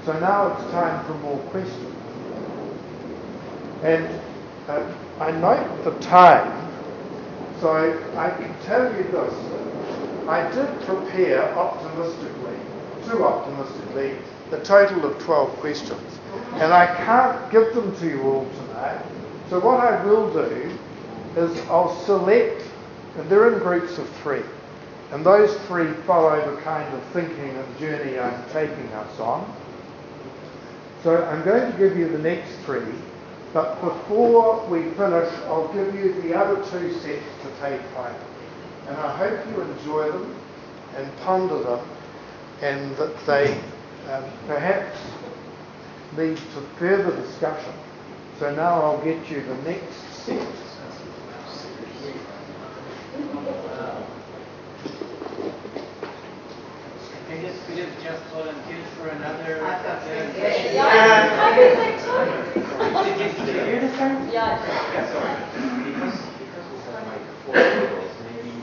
So now it's time for more questions. And I note the time, so I can tell you this. I did prepare too optimistically, a total of 12 questions. And I can't give them to you all tonight. So what I will do is I'll select, and they're in groups of 3. And those 3 follow the kind of thinking and journey I'm taking us on. So I'm going to give you the next 3. But before we finish, I'll give you the other 2 sets to take home. And I hope you enjoy them and ponder them, and that they perhaps lead to further discussion. So now I'll get you the next set. I guess Phillip just volunteered for another. Yeah, sorry. Because we have like 4 tables, maybe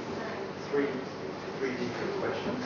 three different questions.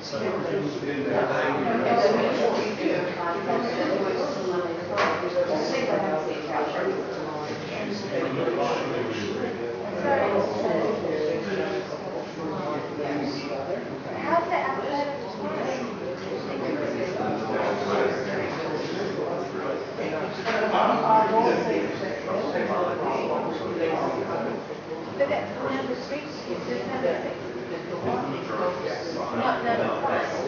How's that outside of but that's number 3. There's number 6. Not number 5.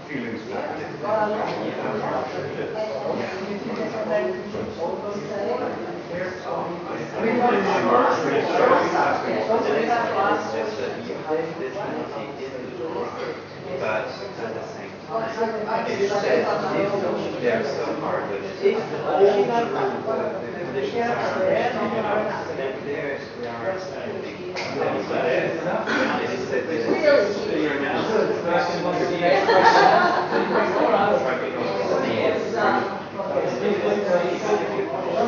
Feelings. But at the same time, it said they are so hard that the conditions are, they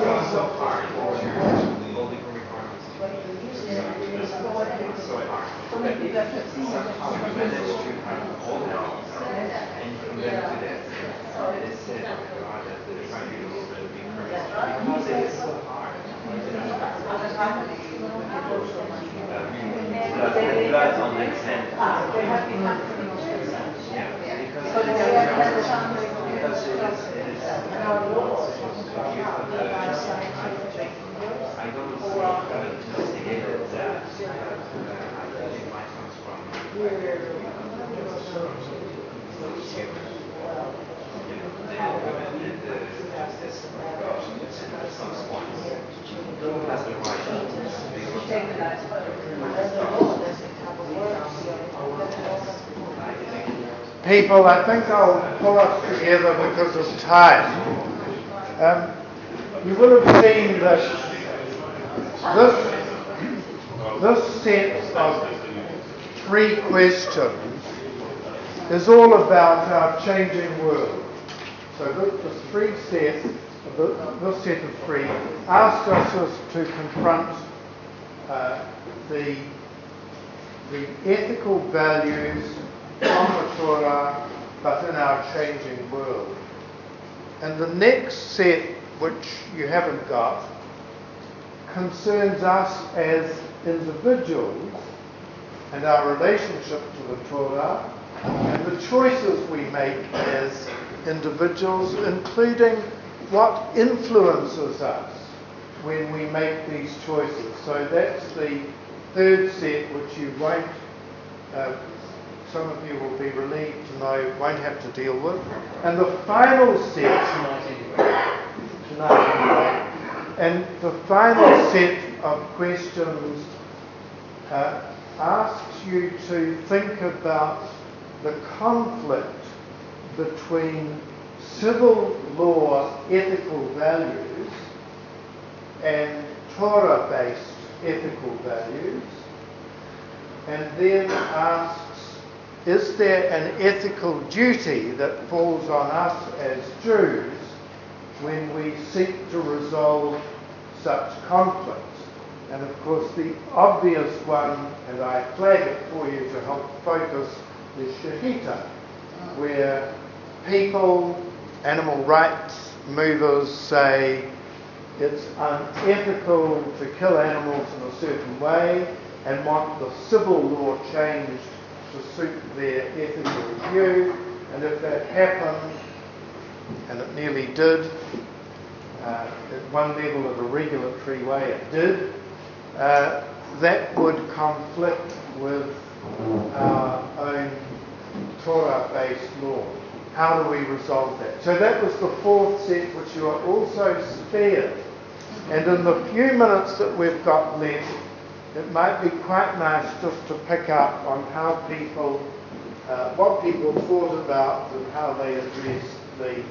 are so hard to all different requirements so hard that somehow we manage to have all the needs and from them to that. It is said of God that the triangles will be perfect because it is so hard. Blood on the hand. Yeah, because it is I don't investigated that, but I think it might come from some points has the right People, I think I'll pull us together because of time. You will have seen that this set of 3 questions is all about our changing world. So this set of 3 asks us to confront the ethical values from the Torah, but in our changing world. And the next set, which you haven't got, concerns us as individuals and our relationship to the Torah and the choices we make as individuals, including what influences us when we make these choices. So that's the third set, which you won't, some of you will be relieved to know, won't have to deal with. And the final set, and the final set of questions asks you to think about the conflict between civil law ethical values and Torah-based ethical values, and then asks, is there an ethical duty that falls on us as Jews when we seek to resolve such conflicts? And of course the obvious one, and I flag it for you to help focus, is shahita, where people, animal rights movers say it's unethical to kill animals in a certain way and want the civil law changed to suit their ethical view. And if that happened, and it nearly did, at one level of a regulatory way it did, that would conflict with our own Torah-based law. How do we resolve that? So that was the fourth set, which you are also spared. And in the few minutes that we've got left, it might be quite nice just to pick up on how people, what people thought about and how they addressed the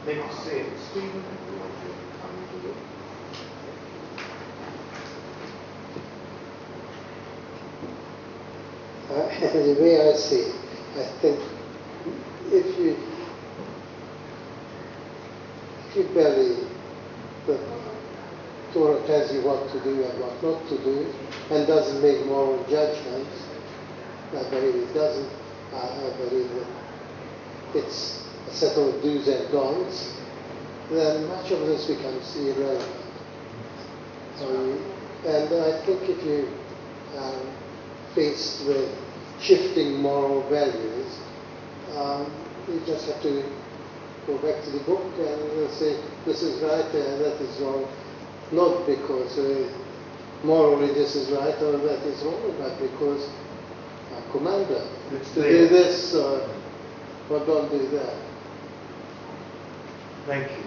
next set. Stephen, do you want to come to it? The way I see it, I think if you believe that Torah tells you what to do and what not to do, and doesn't make moral judgments, I believe it doesn't. I believe that it's a set of do's and don'ts, then much of this becomes irrelevant. And I think if you are faced with shifting moral values, you just have to go back to the book and say, this is right and that is wrong, not because morally this is right or that is wrong, but because I command them to do this or don't do that. Thank you.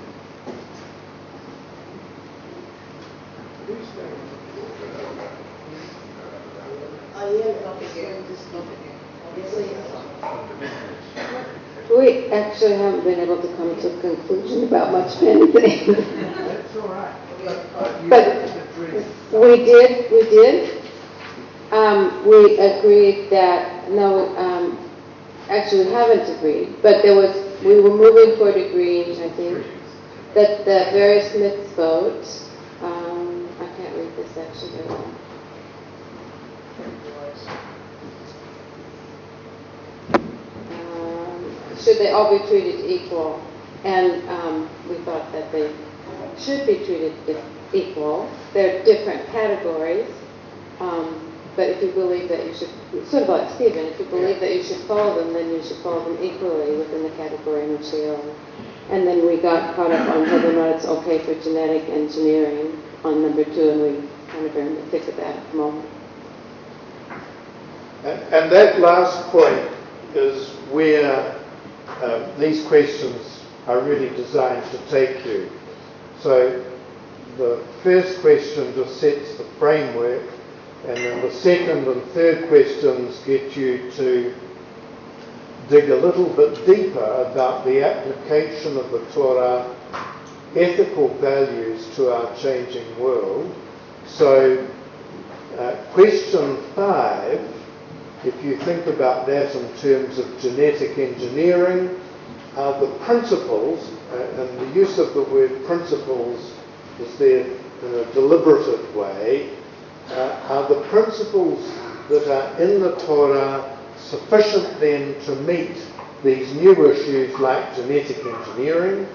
We actually haven't been able to come to a conclusion about much of anything. That's all right. But we did. We agreed that, no, actually we haven't agreed, but we were moving toward agreeing, I think, that the various mitzvot, I can't read this actually very well. Should they all be treated equal? And we thought that they should be treated equal. They're different categories, but if you believe that you should, sort of like Stephen, if you believe that you should follow them, then you should follow them equally within the category in which they are. And then we got caught up on whether or not it's okay for genetic engineering on number 2, and we kind of are in the thick of that at the moment. And that last point is where these questions are really designed to take you. So the first question just sets the framework, and then the second and third questions get you to dig a little bit deeper about the application of the Torah ethical values to our changing world. So question 5, if you think about that in terms of genetic engineering, are the principles, and the use of the word principles is there in a deliberative way, are the principles that are in the Torah sufficient then to meet these new issues like genetic engineering,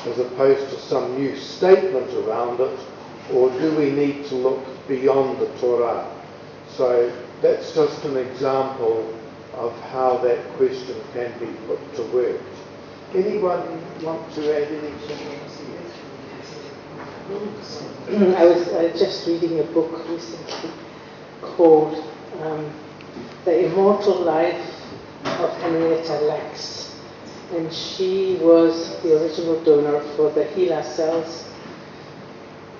as opposed to some new statement around it, or do we need to look beyond the Torah? So that's just an example of how that question can be put to work. Anyone want to add anything? I was just reading a book recently called The Immortal Life of Henrietta Lacks, and she was the original donor for the HeLa cells,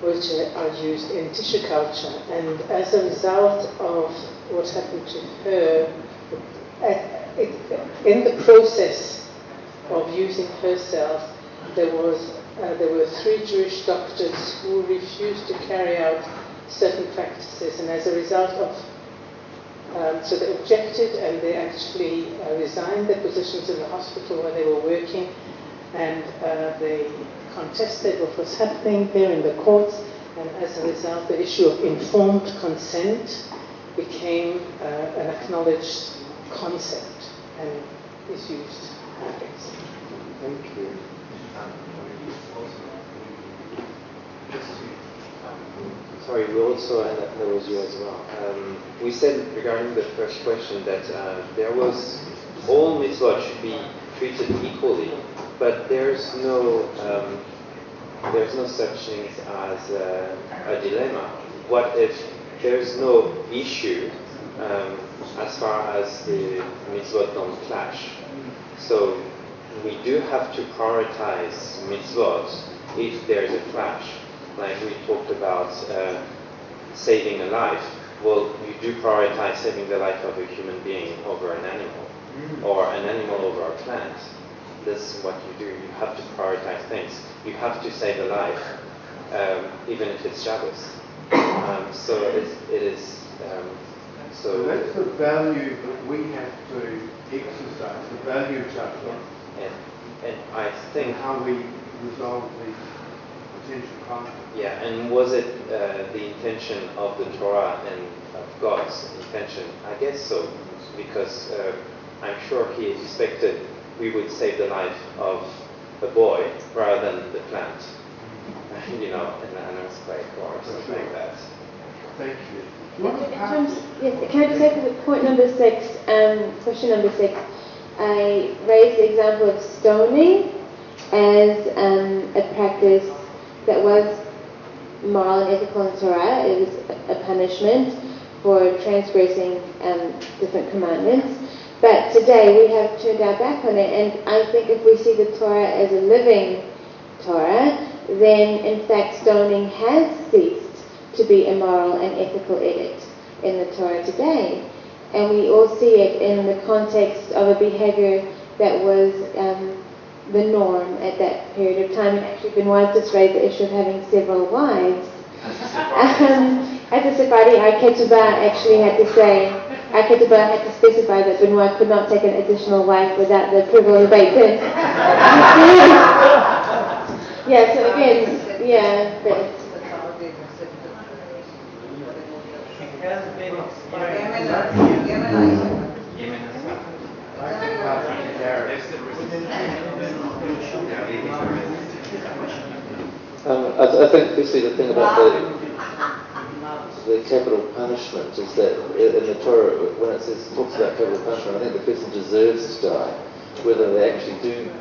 which are used in tissue culture. And as a result of what happened to her, in the process of using her cells, there were 3 Jewish doctors who refused to carry out certain practices, and as a result of so they objected, and they actually resigned their positions in the hospital where they were working, and they contested what was happening there in the courts, and as a result the issue of informed consent became an acknowledged concept and is used nowadays. Thank you. Sorry, we also, and that was you as well. We said regarding the first question that all mitzvot should be treated equally, but there's no such thing as a dilemma. What if there's no issue as far as the mitzvot don't clash? So we do have to prioritize mitzvot if there's a clash. Like we talked about saving a life. Well, you do prioritize saving the life of a human being over an animal, or an animal over a plant. This is what you do. You have to prioritize things. You have to save a life, even if it's Shabbos. So it is. So that's the value that we have to exercise, the value judgment, and I think how we resolve the potential conflict. Yeah, and was it the intention of the Torah and of God's intention? I guess so, because I'm sure He expected we would save the life of a boy rather than the plant, in an earthquake or something like that. Thank you. Yes, can I just say for point number 6, question number 6, I raised the example of stoning as a practice that was moral and ethical in Torah. It was a punishment for transgressing different commandments. But today we have turned our back on it, and I think if we see the Torah as a living Torah, then in fact stoning has ceased to be a moral and ethical edict in the Torah today. And we all see it in the context of a behavior that was the norm at that period of time. And actually Benoit just raised the issue of having several wives. At the Sephardi, our Ketubah actually had to say, our Ketubah had to specify that Benoit could not take an additional wife without the approval of the Beit Din. Yeah, so again, yeah, but It has been I think firstly the thing about the capital punishment is that in the Torah, when it talks about capital punishment, I think the person deserves to die. Whether they actually do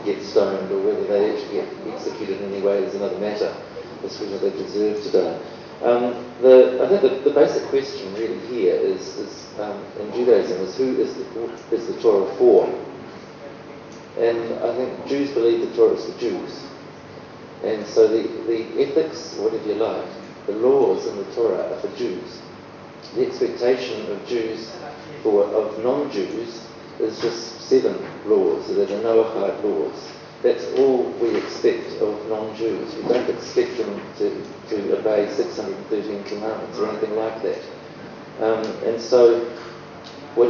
get stoned or whether they actually get executed in any way is another matter. It's whether they deserve to die. I think the basic question really here is in Judaism is who is the Torah for? And I think Jews believe the Torah is for Jews. And so the ethics, whatever you like, the laws in the Torah are for Jews. The expectation of Jews of non-Jews is just 7 laws, so they're the Noahide laws. That's all we expect of non-Jews. We don't expect them to obey 613 commandments or anything like that. And so what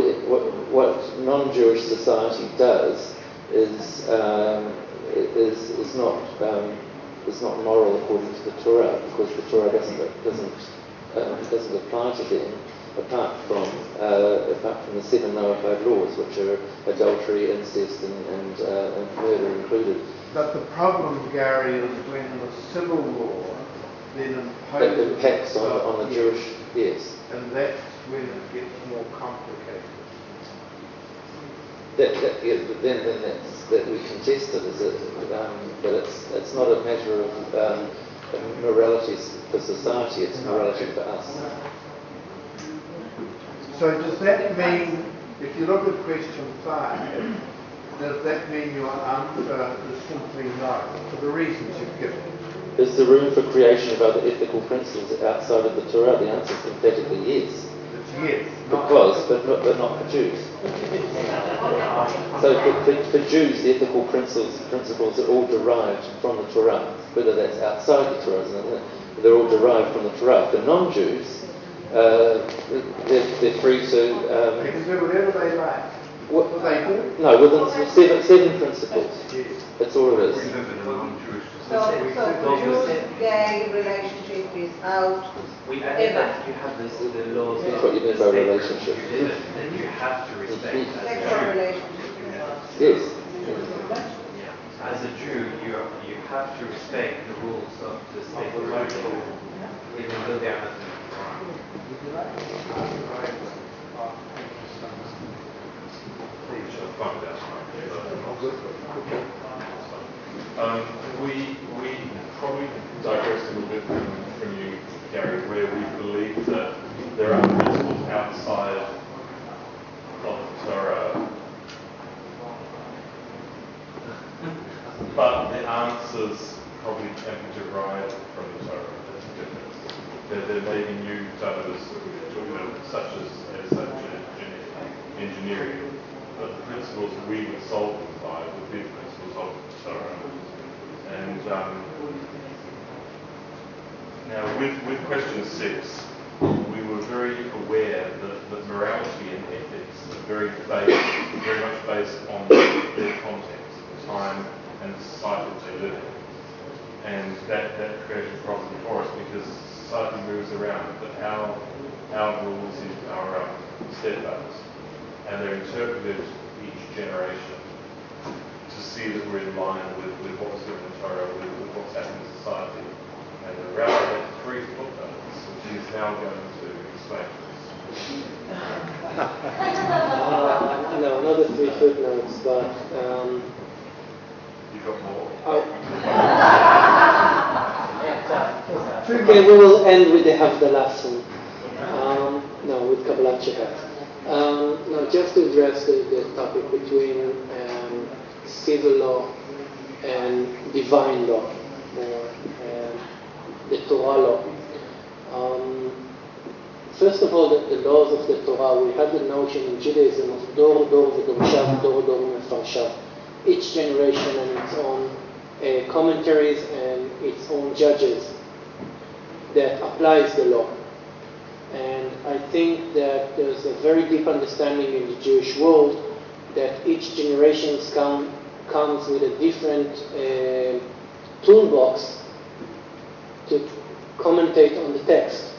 non-Jewish society does is not moral according to the Torah, because the Torah doesn't apply to them apart from the 7 Noahide laws, which are adultery, incest, and murder included. But the problem, Gary, is when the civil law then imposes... It impacts on the Jewish, yes. And that's when it gets more complicated. Then that we contest it, but it's not a matter of morality for society, it's morality for us. So does that mean, if you look at question 5, does that mean your answer is simply no, for the reasons you've given? Is there room for creation of other ethical principles outside of the Torah? The answer is emphatically yes. It's yes. Because, but not for Jews. So for Jews, the ethical principles are all derived from the Torah, whether that's outside the Torah, they're all derived from the Torah. For non-Jews, they're free to... they can do whatever they like. What they do? No, within 7 principles. Yes. That's all it is. So the Jewish-gay relationship is out. We added that you have the laws. That's what you mean by relationship. You did it, and you have to respect as a Sexual Jew. relationship. Yes. As a Jew, you have to respect the rules of the state religion, even though they are not in the Quran. We probably digressed a little bit from you, Gary, where we believe that there are principles outside of the Torah, but the answers probably can be derived from the Torah. That's the difference. There may be new Torahs such as genetic engineering, but the principles we would solve them by would be the principles of the Torah. And now with question 6, we were very aware that morality and ethics are very much based on their context, the time and the society that they live in. And that creates a problem for us because society moves around, but our rules are steadfast, and they're interpreted each generation to see that we're in line with what's in the Torah, with what's happening in society. And the rabbi had 3 footnotes, which he's now going to explain to us. No, not the 3 footnotes, but... You've got more? I Okay, we will end with the Havdalah soon. No, with Kabbalat Shabbat. No, just to address the topic between civil law and divine law, or the Torah law. First of all, the laws of the Torah, we have the notion in Judaism of Dor Dor v'Dorshav, Dor Dor v'Mefarshav. Each generation and its own commentaries and its own judges that applies the law. And I think that there's a very deep understanding in the Jewish world that each generation comes with a different toolbox to commentate on the text.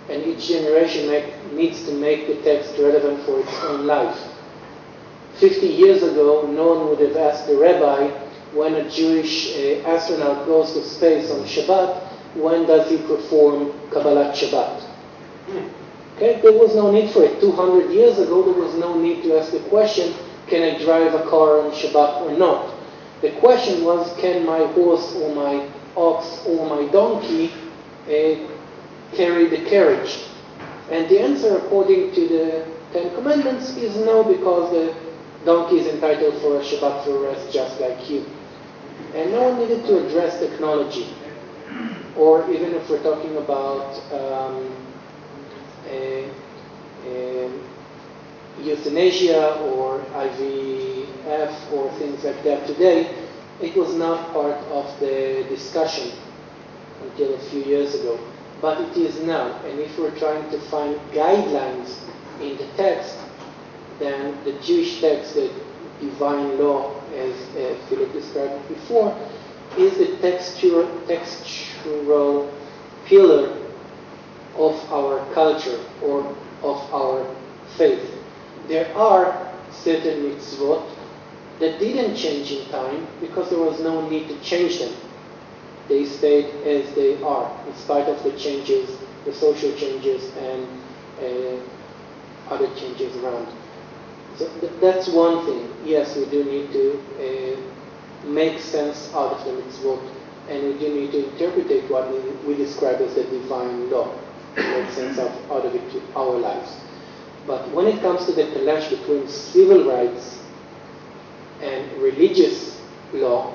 And each generation needs to make the text relevant for its own life. 50 years ago, no one would have asked the rabbi, when a Jewish astronaut goes to space on Shabbat, when does he perform Kabbalat Shabbat? Okay, there was no need for it. 200 years ago, there was no need to ask the question, can I drive a car on Shabbat or not? The question was, can my horse or my ox or my donkey carry the carriage? And the answer, according to the Ten Commandments, is no, because the donkey is entitled for a Shabbat for rest just like you. And no one needed to address technology. Or even if we're talking about euthanasia or IVF or things like that today, it was not part of the discussion until a few years ago. But it is now. And if we're trying to find guidelines in the text, then the Jewish text, the divine law, as Phillip described it before, is the textural pillar of our culture or of our faith. There are certain mitzvot that didn't change in time because there was no need to change them. They stayed as they are, in spite of the changes, the social changes and other changes around. So that's one thing. Yes, we do need to make sense out of the mitzvot, and we do need to interpret what we describe as the divine law, to make sense out of it to our lives. But when it comes to the clash between civil rights and religious law,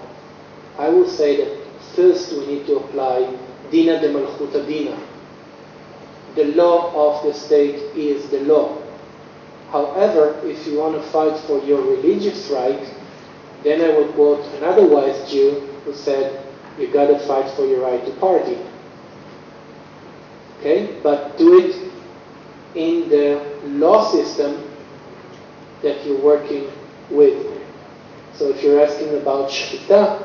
I will say that first we need to apply Dina de Malchuta Dina. The law of the state is the law. However, if you want to fight for your religious right, then I would quote another wise Jew who said, you got to fight for your right to party. Okay? But do it in the law system that you're working with. So if you're asking about Shkita,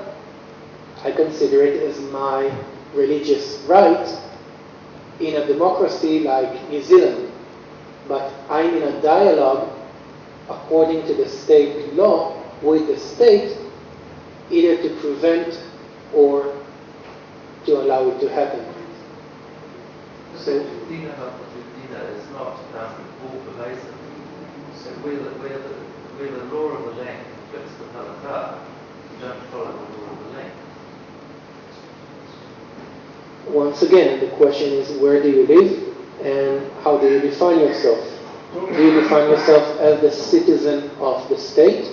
I consider it as my religious right in a democracy like New Zealand. But I'm in a dialogue according to the state law with the state, either to prevent or to allow it to happen. So Dina is not all pervasive. So where the law of the land fits the halakha, you don't follow the law of the land. Once again, the question is, where do you live and how do you define yourself? Do you define yourself as the citizen of the state,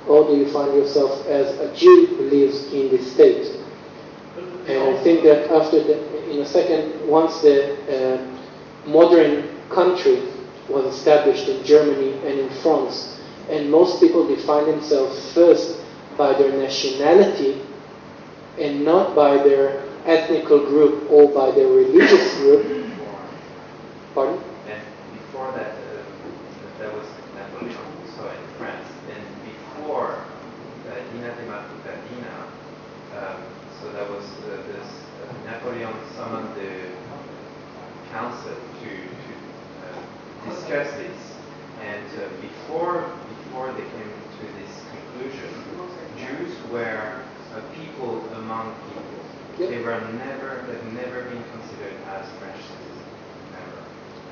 or do you find yourself as a Jew who lives in the state? And I think that in a second, once the modern country was established in Germany and in France, and most people define themselves first by their nationality and not by their ethnical group or by their religious group. Pardon? And before that, there was Napoleon, so in France. And before Dina de Malchuta Dina, so there was this Napoleon summoned the council to discuss this. And before they came to this conclusion, Jews were a people among people. Yep. They've never been considered as French citizens. Never.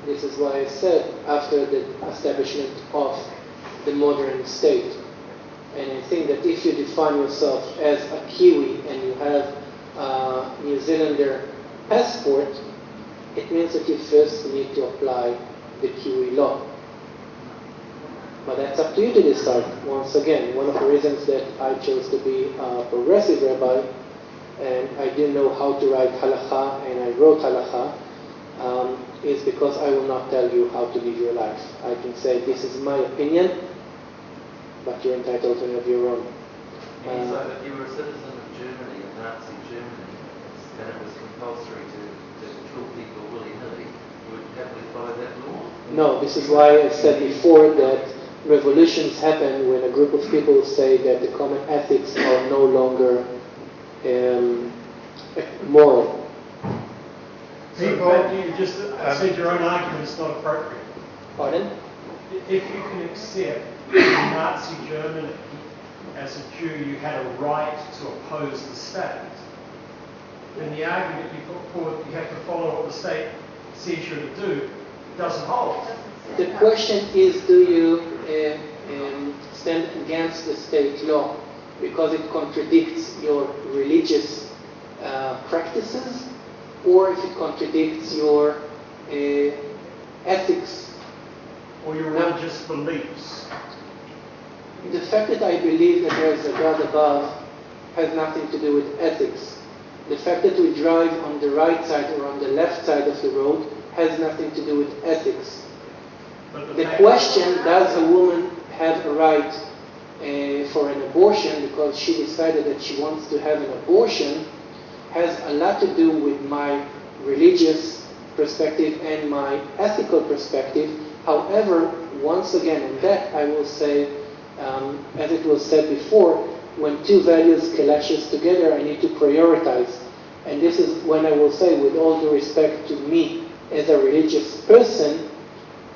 This is why I said after the establishment of the modern state. And I think that if you define yourself as a Kiwi and you have New Zealander passport, it means that you first need to apply the Kiwi law. But that's up to you to decide. Once again, one of the reasons that I chose to be a progressive rabbi, and I didn't know how to write halakha, and I wrote halakha, is because I will not tell you how to live your life. I can say this is my opinion, but you're entitled to have your own. So if you were a citizen of Germany, of Nazi Germany, and it was compulsory to kill people willy-nilly, you would happily follow that law? No, this is why I said before that revolutions happen when a group of people say that the common ethics are no longer moral. So you just said your own argument is not appropriate. Pardon? If you can accept in Nazi Germany, as a Jew, you had a right to oppose the state, then the argument you put forward, you have to follow what the state says you to do, doesn't hold. The question is, do you stand against the state law because it contradicts your religious practices, or if it contradicts your ethics? Or your religious beliefs? The fact that I believe that there is a God above has nothing to do with ethics. The fact that we drive on the right side or on the left side of the road has nothing to do with ethics. The question, does a woman have a right for an abortion because she decided that she wants to have an abortion, has a lot to do with my religious perspective and my ethical perspective. However, once again, on that I will say, as it was said before, when two values clashes together, I need to prioritize. And this is when I will say, with all due respect to me as a religious person,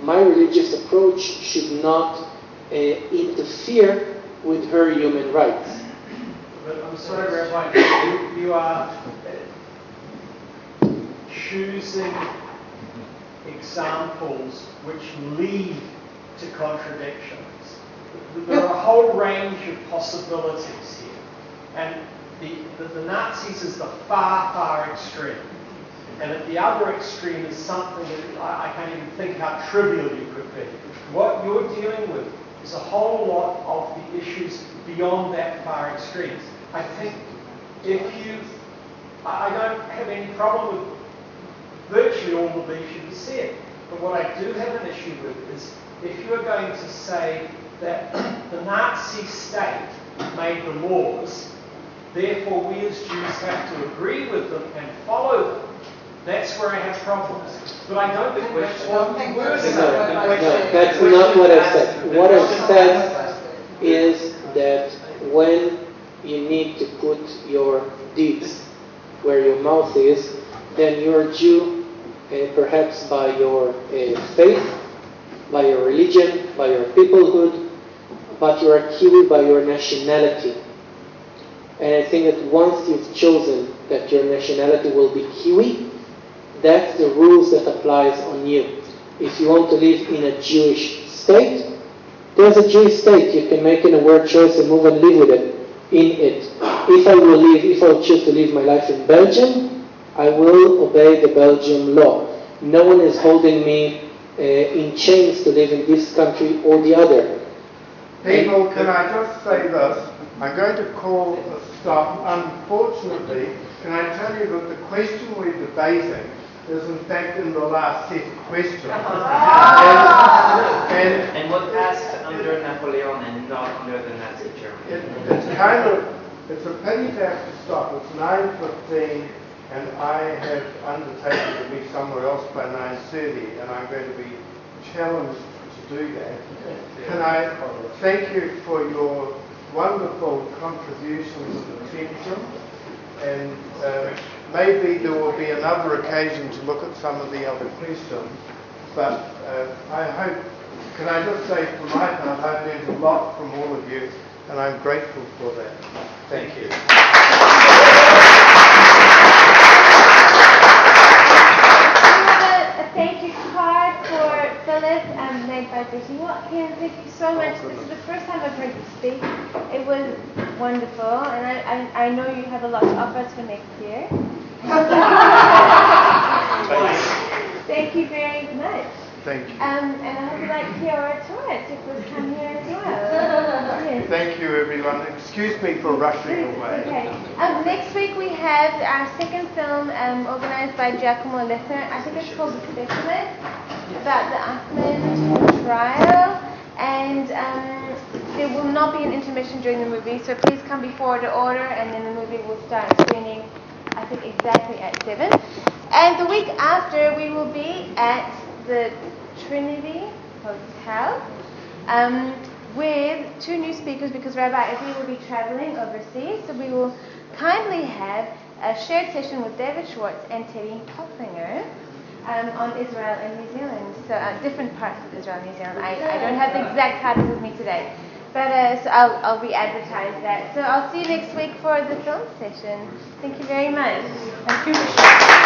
my religious approach should not interfere with her human rights. But I'm sorry, Rabbi, you are choosing examples which lead to contradictions. There are a whole range of possibilities here. And the Nazis is the far, far extreme. And at the other extreme is something that I can't even think how trivial you could be. What you're dealing with is a whole lot of the issues beyond that far extremes. I think I don't have any problem with virtually all of these you've said. But what I do have an issue with is if you're going to say that the Nazi state made the laws, therefore we as Jews have to agree with them and follow them, that's where I have problems. But I don't think that's what you were saying. No, that's not what I said. What I said is that when you need to put your deeds where your mouth is, then you're a Jew, perhaps by your faith, by your religion, by your peoplehood, but you're a Kiwi by your nationality. And I think that once you've chosen that your nationality will be Kiwi, that's the rules that applies on you. If you want to live in a Jewish state, there's a Jewish state. You can make an aware choice and move and live with it, in it. If I will choose to live my life in Belgium, I will obey the Belgian law. No one is holding me in chains to live in this country or the other. People, can I just say this? I'm going to call a stop. Unfortunately, can I tell you that the question we're debating is in fact in the last set of questions. and was asked under Napoleon and not under the Nazi Germany. It's a pity to have to stop. It's 9:15 and I have undertaken to be somewhere else by 9:30 and I'm going to be challenged to do that. Can I thank you for your wonderful contributions and attention, and maybe there will be another occasion to look at some of the other questions, but I hope, can I just say for my part, I've learned a lot from all of you and I'm grateful for that. Thank you. A thank you card for Phillip made by Brittany Watkins. Thank you so much. This is the first time I've heard you speak. It was wonderful, and I know you have a lot to offer us for next year. Thank you very much. Thank you. And I hope you like the Ora Torah to first come here as well. Yes. Thank you, everyone. Excuse me for rushing away. Okay. Next week we have our second film organized by Giacomo Litter. I think it's called The Specialist, about the Ahmed trial. And there will not be an intermission during the movie, so please come before the order, and then the movie will start screening, I think, exactly at 7. And the week after, we will be at the Trinity Hotel with 2 new speakers, because Rabbi Evie will be traveling overseas, so we will kindly have a shared session with David Schwartz and Teddy Hoffinger on Israel and New Zealand, so different parts of Israel and New Zealand. I don't have the exact titles with me today, but so I'll re-advertise that. So I'll see you next week for the film session. Thank you very much. Thank you.